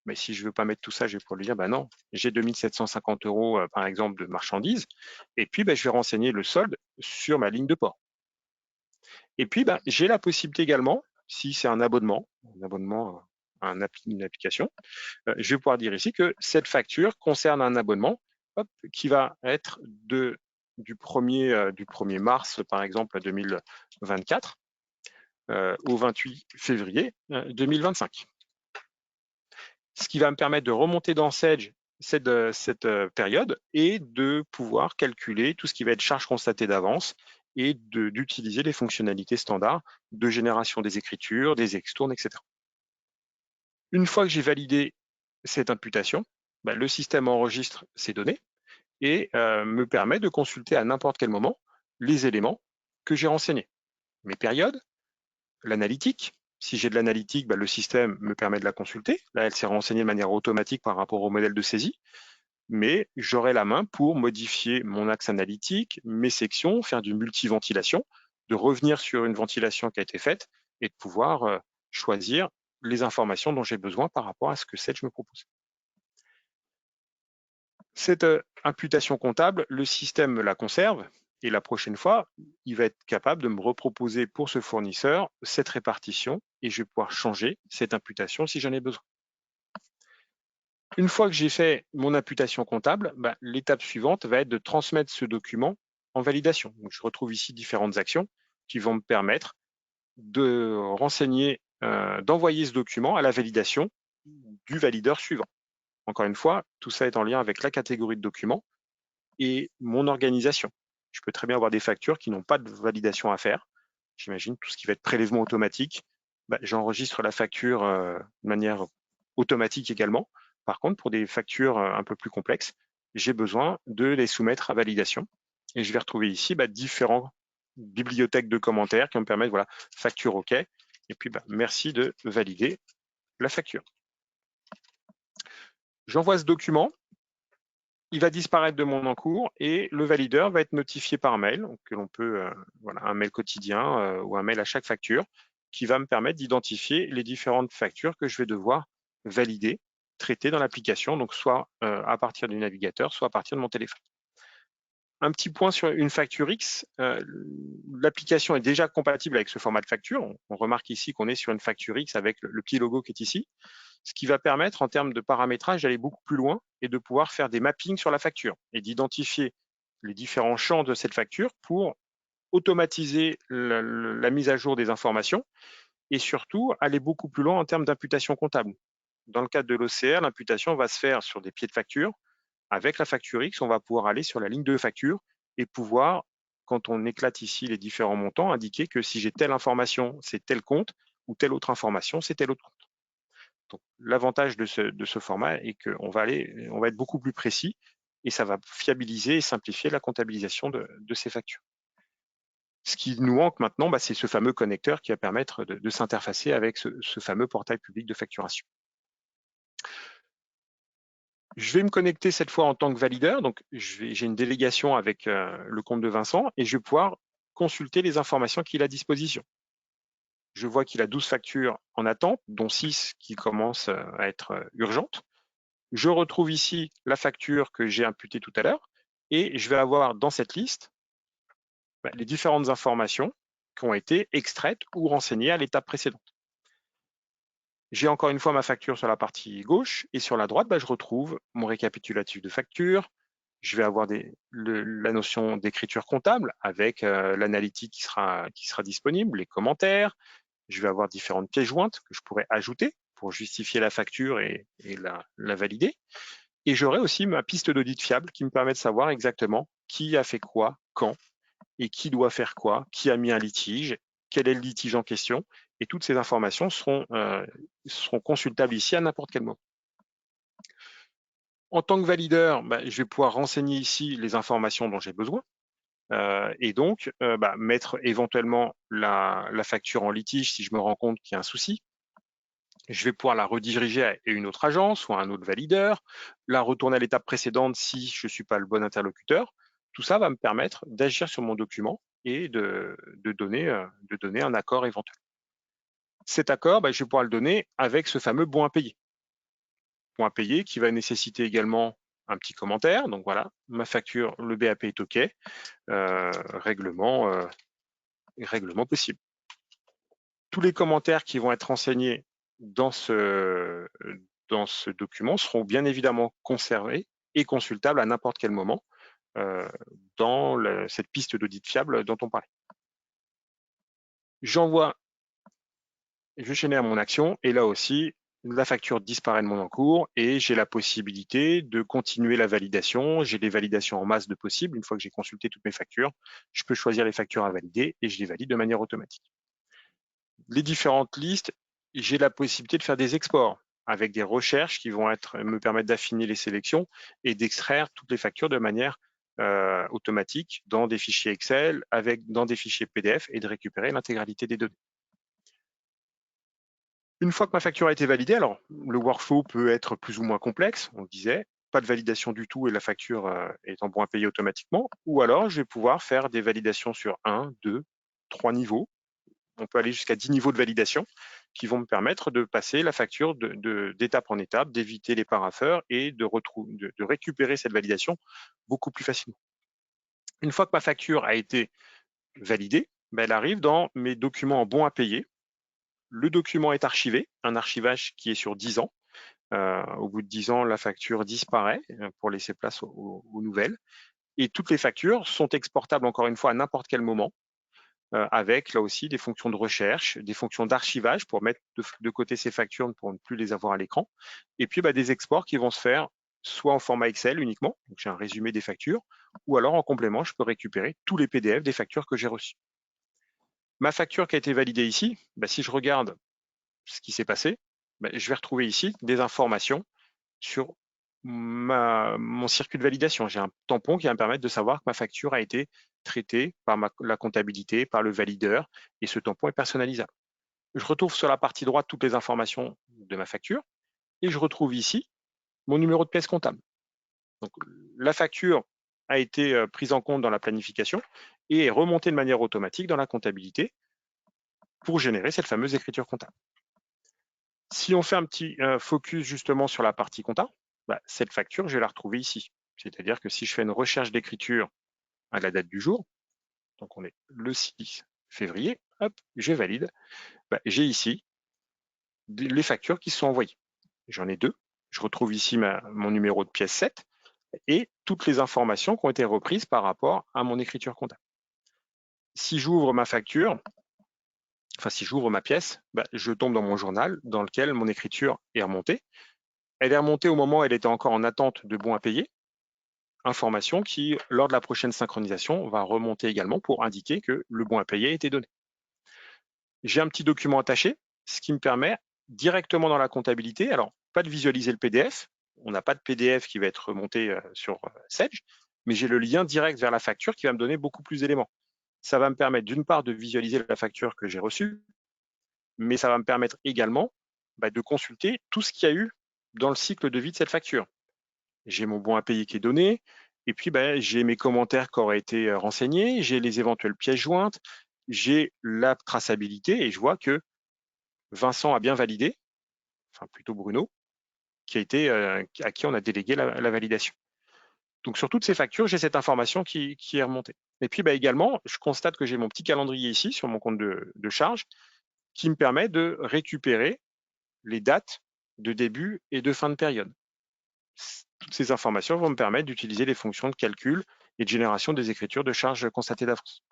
mais si je ne veux pas mettre tout ça, je vais pouvoir lui dire, non, j'ai 2 750 € par exemple de marchandises, et puis je vais renseigner le solde sur ma ligne de port. Et puis, j'ai la possibilité également, si c'est un abonnement à une application, je vais pouvoir dire ici que cette facture concerne un abonnement qui va être du 1er mars, par exemple, 2024 au 28 février 2025. Ce qui va me permettre de remonter dans Sage cette période et de pouvoir calculer tout ce qui va être charge constatée d'avance et d'utiliser les fonctionnalités standards de génération des écritures, des extournes, etc. Une fois que j'ai validé cette imputation, le système enregistre ces données et me permet de consulter à n'importe quel moment les éléments que j'ai renseignés. Mes périodes, l'analytique. Si j'ai de l'analytique, le système me permet de la consulter. Là, elle s'est renseignée de manière automatique par rapport au modèle de saisie, mais j'aurai la main pour modifier mon axe analytique, mes sections, faire du multiventilation, de revenir sur une ventilation qui a été faite et de pouvoir choisir les informations dont j'ai besoin par rapport à ce que Sage me propose. Cette imputation comptable, le système me la conserve et la prochaine fois, il va être capable de me reproposer pour ce fournisseur cette répartition et je vais pouvoir changer cette imputation si j'en ai besoin. Une fois que j'ai fait mon imputation comptable, l'étape suivante va être de transmettre ce document en validation. Donc, je retrouve ici différentes actions qui vont me permettre de renseigner, d'envoyer ce document à la validation du valideur suivant. Encore une fois, tout ça est en lien avec la catégorie de documents et mon organisation. Je peux très bien avoir des factures qui n'ont pas de validation à faire. J'imagine tout ce qui va être prélèvement automatique. J'enregistre la facture de manière automatique également. Par contre, pour des factures un peu plus complexes, j'ai besoin de les soumettre à validation. Et je vais retrouver ici différentes bibliothèques de commentaires qui vont me permettre, voilà, facture OK. Et puis, merci de valider la facture. J'envoie ce document. Il va disparaître de mon encours et le valideur va être notifié par mail, donc que l'on peut, voilà, un mail quotidien ou un mail à chaque facture, qui va me permettre d'identifier les différentes factures que je vais devoir valider, traiter dans l'application, donc soit à partir du navigateur, soit à partir de mon téléphone. Un petit point sur une facture X, l'application est déjà compatible avec ce format de facture. On remarque ici qu'on est sur une facture X avec le petit logo qui est ici, ce qui va permettre en termes de paramétrage d'aller beaucoup plus loin et de pouvoir faire des mappings sur la facture et d'identifier les différents champs de cette facture pour automatiser la mise à jour des informations et surtout aller beaucoup plus loin en termes d'imputation comptable. Dans le cadre de l'OCR, l'imputation va se faire sur des pieds de facture. Avec la facture X, on va pouvoir aller sur la ligne de facture et pouvoir, quand on éclate ici les différents montants, indiquer que si j'ai telle information, c'est tel compte, ou telle autre information, c'est tel autre compte. Donc, l'avantage de ce format est qu'on va être beaucoup plus précis et ça va fiabiliser et simplifier la comptabilisation de ces factures. Ce qui nous manque maintenant, c'est ce fameux connecteur qui va permettre de s'interfacer avec ce fameux portail public de facturation. Je vais me connecter cette fois en tant que valideur. Donc, j'ai une délégation avec le compte de Vincent et je vais pouvoir consulter les informations qu'il a à disposition. Je vois qu'il a 12 factures en attente, dont 6 qui commencent à être urgentes. Je retrouve ici la facture que j'ai imputée tout à l'heure et je vais avoir dans cette liste les différentes informations qui ont été extraites ou renseignées à l'étape précédente. J'ai encore une fois ma facture sur la partie gauche et sur la droite, je retrouve mon récapitulatif de facture. Je vais avoir la notion d'écriture comptable avec l'analytique qui sera disponible, les commentaires. Je vais avoir différentes pièces jointes que je pourrais ajouter pour justifier la facture et la valider. Et j'aurai aussi ma piste d'audit fiable qui me permet de savoir exactement qui a fait quoi, quand, et qui doit faire quoi, qui a mis un litige, quel est le litige en question, et toutes ces informations seront consultables ici à n'importe quel moment. En tant que valideur, je vais pouvoir renseigner ici les informations dont j'ai besoin, et donc mettre éventuellement la facture en litige si je me rends compte qu'il y a un souci. Je vais pouvoir la rediriger à une autre agence ou à un autre valideur, la retourner à l'étape précédente si je ne suis pas le bon interlocuteur. Tout ça va me permettre d'agir sur mon document et de donner un accord éventuel. Cet accord, je vais pouvoir le donner avec ce fameux bon à payer. Bon à payer qui va nécessiter également un petit commentaire. Donc voilà, ma facture, le BAP est OK, règlement possible. Tous les commentaires qui vont être renseignés dans ce document seront bien évidemment conservés et consultables à n'importe quel moment dans cette piste d'audit fiable dont on parlait. Je génère mon action et là aussi, la facture disparaît de mon encours et j'ai la possibilité de continuer la validation. J'ai des validations en masse de possibles. Une fois que j'ai consulté toutes mes factures, je peux choisir les factures à valider et je les valide de manière automatique. Les différentes listes, j'ai la possibilité de faire des exports avec des recherches qui vont me permettre d'affiner les sélections et d'extraire toutes les factures de manière automatique dans des fichiers Excel, dans des fichiers PDF et de récupérer l'intégralité des données. Une fois que ma facture a été validée, alors le workflow peut être plus ou moins complexe, on le disait, pas de validation du tout et la facture est en bon à payer automatiquement, ou alors je vais pouvoir faire des validations sur 1, 2, 3 niveaux. On peut aller jusqu'à 10 niveaux de validation qui vont me permettre de passer la facture d'étape en étape, d'éviter les parapheurs et de récupérer cette validation beaucoup plus facilement. Une fois que ma facture a été validée, elle arrive dans mes documents en bon à payer. Le document est archivé, un archivage qui est sur 10 ans. Au bout de 10 ans, la facture disparaît pour laisser place aux nouvelles. Et toutes les factures sont exportables, encore une fois, à n'importe quel moment, avec là aussi des fonctions de recherche, des fonctions d'archivage pour mettre de côté ces factures pour ne plus les avoir à l'écran. Et puis des exports qui vont se faire soit en format Excel uniquement, donc j'ai un résumé des factures, ou alors en complément, je peux récupérer tous les PDF des factures que j'ai reçues. Ma facture qui a été validée ici, si je regarde ce qui s'est passé, je vais retrouver ici des informations sur mon circuit de validation. J'ai un tampon qui va me permettre de savoir que ma facture a été traitée par la comptabilité, par le valideur, et ce tampon est personnalisable. Je retrouve sur la partie droite toutes les informations de ma facture, et je retrouve ici mon numéro de pièce comptable. Donc, la facture a été prise en compte dans la planification et est remontée de manière automatique dans la comptabilité pour générer cette fameuse écriture comptable. Si on fait un petit focus justement sur la partie compta, cette facture, je vais la retrouver ici. C'est-à-dire que si je fais une recherche d'écriture à la date du jour, donc on est le 6 février, hop, je valide, j'ai ici les factures qui sont envoyées. J'en ai 2. Je retrouve ici mon numéro de pièce 7 et toutes les informations qui ont été reprises par rapport à mon écriture comptable. Si j'ouvre ma facture, si j'ouvre ma pièce, je tombe dans mon journal dans lequel mon écriture est remontée. Elle est remontée au moment où elle était encore en attente de bon à payer, information qui, lors de la prochaine synchronisation, va remonter également pour indiquer que le bon à payer a été donné. J'ai un petit document attaché, ce qui me permet directement dans la comptabilité, alors pas de visualiser le PDF, on n'a pas de PDF qui va être remonté sur Sage, mais j'ai le lien direct vers la facture qui va me donner beaucoup plus d'éléments. Ça va me permettre d'une part de visualiser la facture que j'ai reçue, mais ça va me permettre également de consulter tout ce qu'il y a eu dans le cycle de vie de cette facture. J'ai mon bon à payer qui est donné, et puis j'ai mes commentaires qui auraient été renseignés, j'ai les éventuelles pièces jointes, j'ai la traçabilité, et je vois que Vincent a bien validé, enfin plutôt Bruno, à qui on a délégué la validation. Donc sur toutes ces factures, j'ai cette information qui est remontée. Et puis également, je constate que j'ai mon petit calendrier ici sur mon compte de charge qui me permet de récupérer les dates de début et de fin de période. Toutes ces informations vont me permettre d'utiliser les fonctions de calcul et de génération des écritures de charges constatées d'avance.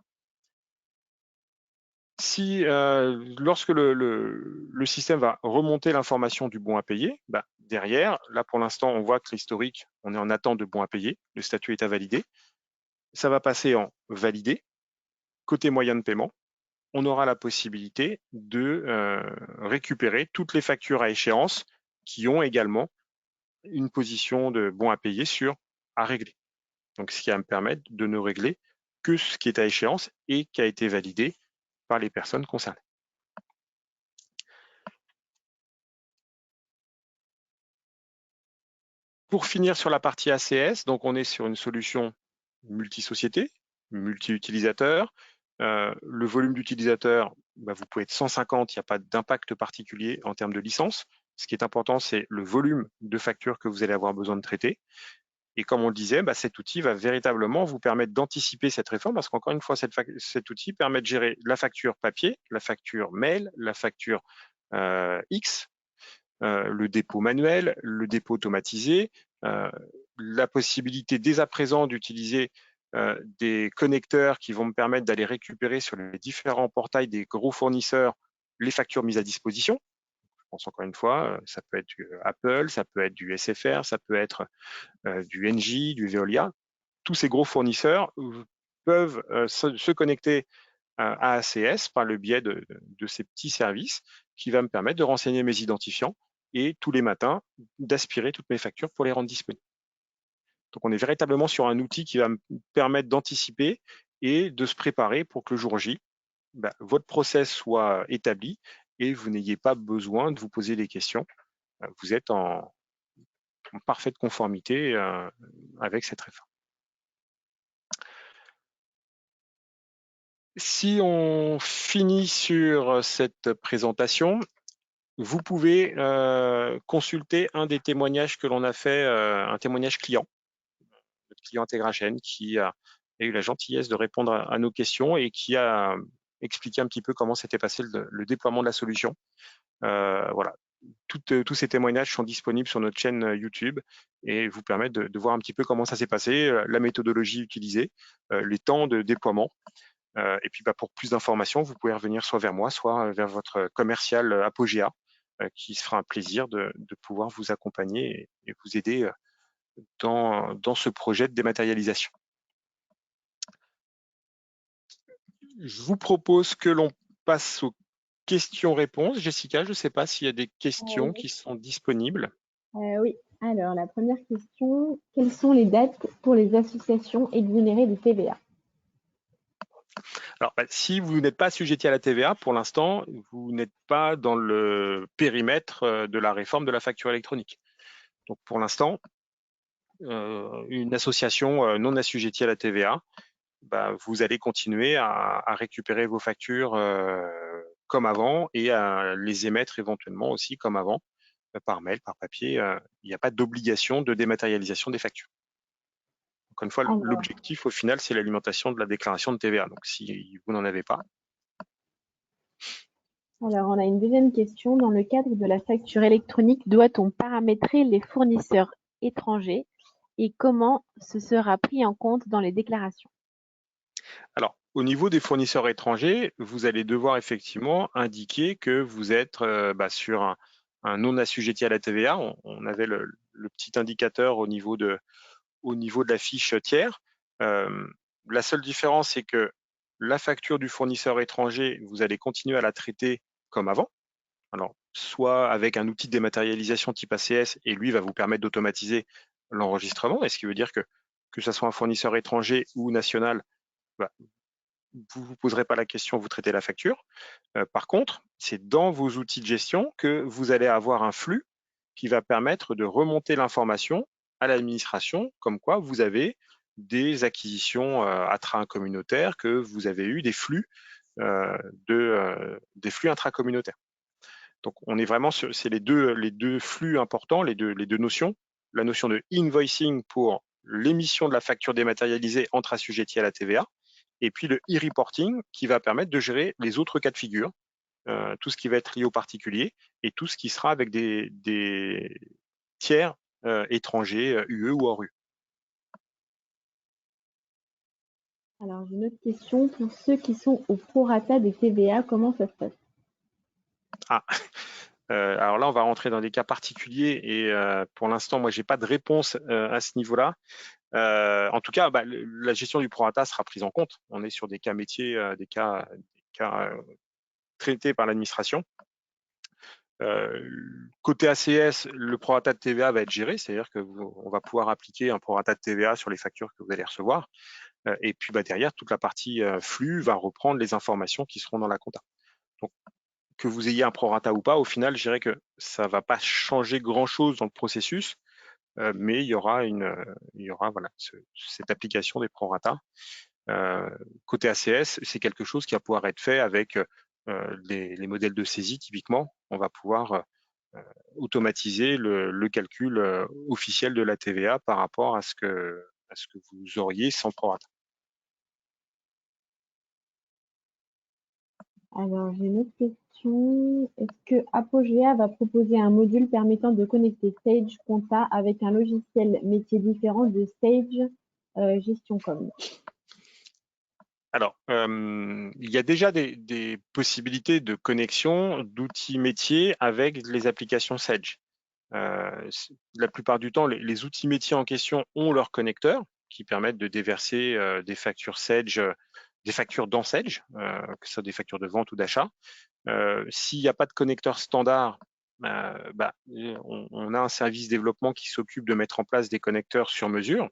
Lorsque le système va remonter l'information du bon à payer, derrière, là pour l'instant, on voit que l'historique, on est en attente de bon à payer, le statut est à valider. Ça va passer en validé. Côté moyen de paiement, on aura la possibilité de récupérer toutes les factures à échéance qui ont également une position de bon à payer sur à régler. Donc, ce qui va me permettre de ne régler que ce qui est à échéance et qui a été validé par les personnes concernées. Pour finir sur la partie ACS, donc on est sur une solution multi-société, multi-utilisateur. Le volume d'utilisateurs, vous pouvez être 150, il n'y a pas d'impact particulier en termes de licence. Ce qui est important, c'est le volume de factures que vous allez avoir besoin de traiter. Et comme on le disait, cet outil va véritablement vous permettre d'anticiper cette réforme parce qu'encore une fois, cet outil permet de gérer la facture papier, la facture mail, la facture X, le dépôt manuel, le dépôt automatisé, la possibilité dès à présent d'utiliser des connecteurs qui vont me permettre d'aller récupérer sur les différents portails des gros fournisseurs les factures mises à disposition. Je France encore une fois, ça peut être du Apple, ça peut être du SFR, ça peut être du Engie, du Veolia. Tous ces gros fournisseurs peuvent se connecter à ACS par le biais de ces petits services qui va me permettre de renseigner mes identifiants et tous les matins d'aspirer toutes mes factures pour les rendre disponibles. Donc on est véritablement sur un outil qui va me permettre d'anticiper et de se préparer pour que le jour J, votre process soit établi et vous n'ayez pas besoin de vous poser des questions. Vous êtes en parfaite conformité avec cette réforme. Si on finit sur cette présentation, vous pouvez consulter un des témoignages que l'on a fait, un témoignage client, notre client Integragen, qui a eu la gentillesse de répondre à nos questions et qui a expliqué un petit peu comment s'était passé le déploiement de la solution. Voilà. Tous ces témoignages sont disponibles sur notre chaîne YouTube et vous permettent de voir un petit peu comment ça s'est passé, la méthodologie utilisée, les temps de déploiement. Et puis pour plus d'informations, vous pouvez revenir soit vers moi, soit vers votre commercial Apogea, qui se fera un plaisir de pouvoir vous accompagner et vous aider dans ce projet de dématérialisation. Je vous propose que l'on passe aux questions-réponses. Jessica, je ne sais pas s'il y a des questions qui sont disponibles. Oui, alors la première question, quelles sont les dates pour les associations exonérées de TVA? Alors, si vous n'êtes pas assujetti à la TVA, pour l'instant, vous n'êtes pas dans le périmètre de la réforme de la facture électronique. Donc, pour l'instant, une association non assujettie à la TVA, vous allez continuer à récupérer vos factures comme avant et à les émettre éventuellement aussi comme avant, par mail, par papier. Il n'y a pas d'obligation de dématérialisation des factures. Encore une fois, l'objectif au final, c'est l'alimentation de la déclaration de TVA. Donc, si vous n'en avez pas. Alors, on a une deuxième question. Dans le cadre de la facture électronique, doit-on paramétrer les fournisseurs étrangers et comment ce sera pris en compte dans les déclarations? Alors, au niveau des fournisseurs étrangers, vous allez devoir effectivement indiquer que vous êtes sur un non assujetti à la TVA. On avait le petit indicateur au niveau de la fiche tiers. La seule différence, c'est que la facture du fournisseur étranger, vous allez continuer à la traiter comme avant. Alors, soit avec un outil de dématérialisation type ACS, et lui va vous permettre d'automatiser l'enregistrement, et ce qui veut dire que ce soit un fournisseur étranger ou national, vous ne vous poserez pas la question, vous traitez la facture. Par contre, c'est dans vos outils de gestion que vous allez avoir un flux qui va permettre de remonter l'information à l'administration, comme quoi vous avez des acquisitions intracommunautaires, que vous avez eu des flux intracommunautaires. Donc, on est vraiment sur les deux flux importants, les deux notions. La notion de invoicing pour l'émission de la facture dématérialisée entre assujettis à la TVA, et puis le e-reporting qui va permettre de gérer les autres cas de figure, tout ce qui va être lié aux particuliers et tout ce qui sera avec des tiers étrangers, UE ou hors UE. Alors, j'ai une autre question. Pour ceux qui sont au prorata des TVA, comment ça se passe? Alors là, on va rentrer dans des cas particuliers et pour l'instant, moi, j'ai pas de réponse à ce niveau-là. En tout cas, la gestion du prorata sera prise en compte. On est sur des cas métiers, des cas traités par l'administration. Côté ACS, le prorata de TVA va être géré, c'est-à-dire qu'on va pouvoir appliquer un prorata de TVA sur les factures que vous allez recevoir. Et puis derrière, toute la partie flux va reprendre les informations qui seront dans la compta. Donc, que vous ayez un prorata ou pas, au final, je dirais que ça ne va pas changer grand-chose dans le processus, mais il y aura cette application des prorata. Côté ACS, c'est quelque chose qui va pouvoir être fait avec les modèles de saisie, typiquement. On va pouvoir automatiser le calcul officiel de la TVA par rapport à ce que vous auriez sans prorata. Alors, j'ai une autre question. Est-ce que Apogea va proposer un module permettant de connecter Sage Compta avec un logiciel métier différent de Sage GestionCom? Alors, il y a déjà des possibilités de connexion d'outils métiers avec les applications Sage. La plupart du temps, les outils métiers en question ont leurs connecteurs qui permettent de déverser des factures Sage, des factures dans Sage, que ce soit des factures de vente ou d'achat. S'il n'y a pas de connecteur standard, on a un service développement qui s'occupe de mettre en place des connecteurs sur mesure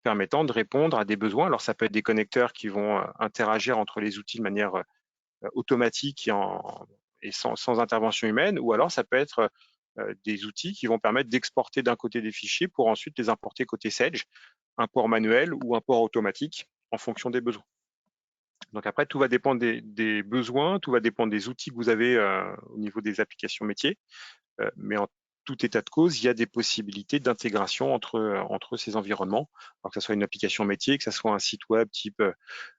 permettant de répondre à des besoins. Alors, ça peut être des connecteurs qui vont interagir entre les outils de manière automatique et sans intervention humaine, ou alors ça peut être des outils qui vont permettre d'exporter d'un côté des fichiers pour ensuite les importer côté Sage, un port manuel ou un port automatique en fonction des besoins. Donc après, tout va dépendre des besoins, tout va dépendre des outils que vous avez au niveau des applications métiers, mais en tout état de cause, il y a des possibilités d'intégration entre ces environnements, alors que ce soit une application métier, que ce soit un site web type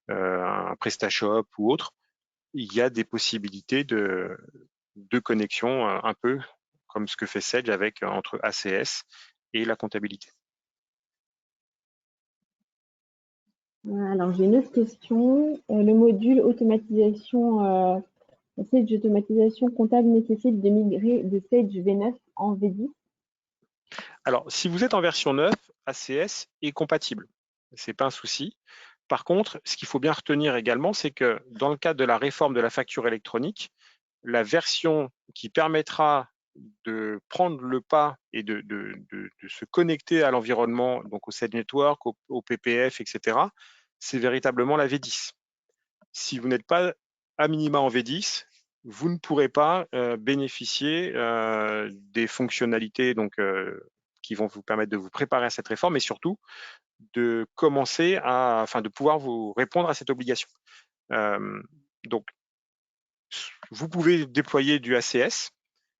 un PrestaShop ou autre, il y a des possibilités de connexion un peu comme ce que fait Sage avec entre ACS et la comptabilité. Alors, j'ai une autre question. Le module automatisation, Sage automatisation comptable nécessite de migrer de Sage V9 en V10. Alors, si vous êtes en version 9, ACS est compatible. C'est pas un souci. Par contre, ce qu'il faut bien retenir également, c'est que dans le cadre de la réforme de la facture électronique, la version qui permettra de prendre le pas et de se connecter à l'environnement, donc au Sage Network, au PPF, etc., c'est véritablement la V10. Si vous n'êtes pas à minima en V10, vous ne pourrez pas bénéficier des fonctionnalités qui vont vous permettre de vous préparer à cette réforme et surtout de de pouvoir vous répondre à cette obligation. Donc, vous pouvez déployer du ACS,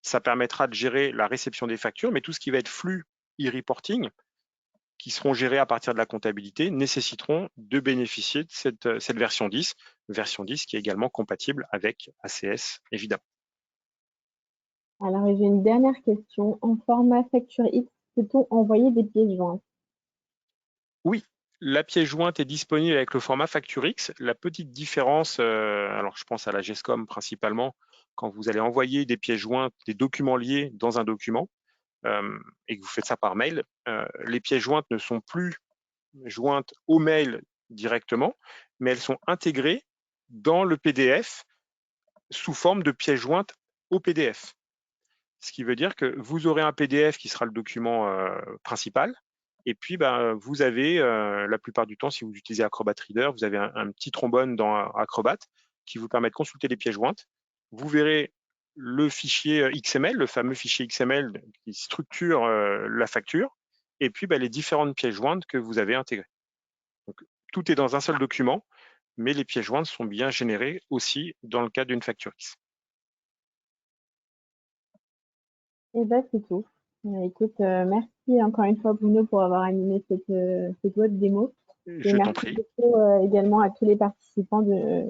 ça permettra de gérer la réception des factures, mais tout ce qui va être flux e-reporting, qui seront gérés à partir de la comptabilité, nécessiteront de bénéficier de cette version 10 qui est également compatible avec ACS, évidemment. Alors, j'ai une dernière question. En format facture X, peut-on envoyer des pièces jointes? Oui, la pièce jointe est disponible avec le format FactureX. La petite différence, alors je pense à la GESCOM principalement, quand vous allez envoyer des pièces jointes, des documents liés dans un document, et que vous faites ça par mail, les pièces jointes ne sont plus jointes au mail directement, mais elles sont intégrées dans le PDF sous forme de pièces jointes au PDF. Ce qui veut dire que vous aurez un PDF qui sera le document principal, et puis vous avez, la plupart du temps, si vous utilisez Acrobat Reader, vous avez un petit trombone dans Acrobat qui vous permet de consulter les pièces jointes. Vous verrez le fichier XML, le fameux fichier XML qui structure la facture, et puis les différentes pièces jointes que vous avez intégrées. Donc, tout est dans un seul document, mais les pièces jointes sont bien générées aussi dans le cadre d'une facture X. Eh ben, c'est tout. Écoute, merci encore une fois, Bruno, pour avoir animé cette web démo. Et Je t'en merci prie. beaucoup également à tous les participants de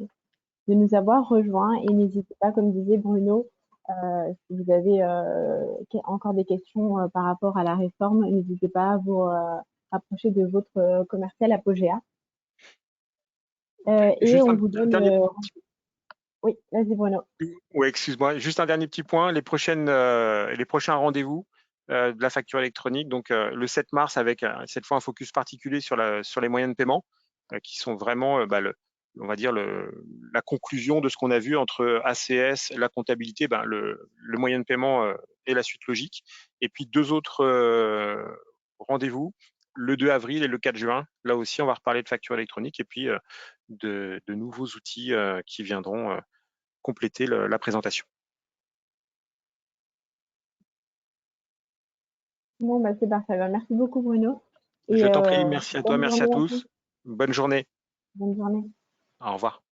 nous avoir rejoints. Et n'hésitez pas, comme disait Bruno, si vous avez encore des questions par rapport à la réforme, n'hésitez pas à vous rapprocher de votre commercial Apogea. Et Juste on un vous donne... dernier Oui, vas-y Bruno. Oui, excuse-moi. Juste un dernier petit point. Les prochains rendez-vous de la facture électronique, donc le 7 mars avec cette fois un focus particulier sur les moyens de paiement, qui sont vraiment, on va dire, la conclusion de ce qu'on a vu entre ACS, la comptabilité, le moyen de paiement et la suite logique. Et puis deux autres rendez-vous, le 2 avril et le 4 juin. Là aussi, on va reparler de facture électronique et puis de nouveaux outils qui viendront compléter la présentation. Bon, bah, c'est parfait. Bah, merci beaucoup Bruno. Je Et t'en prie, merci à toi, bonne merci à journée à tous. tous. Bonne journée. Bonne journée. Au revoir.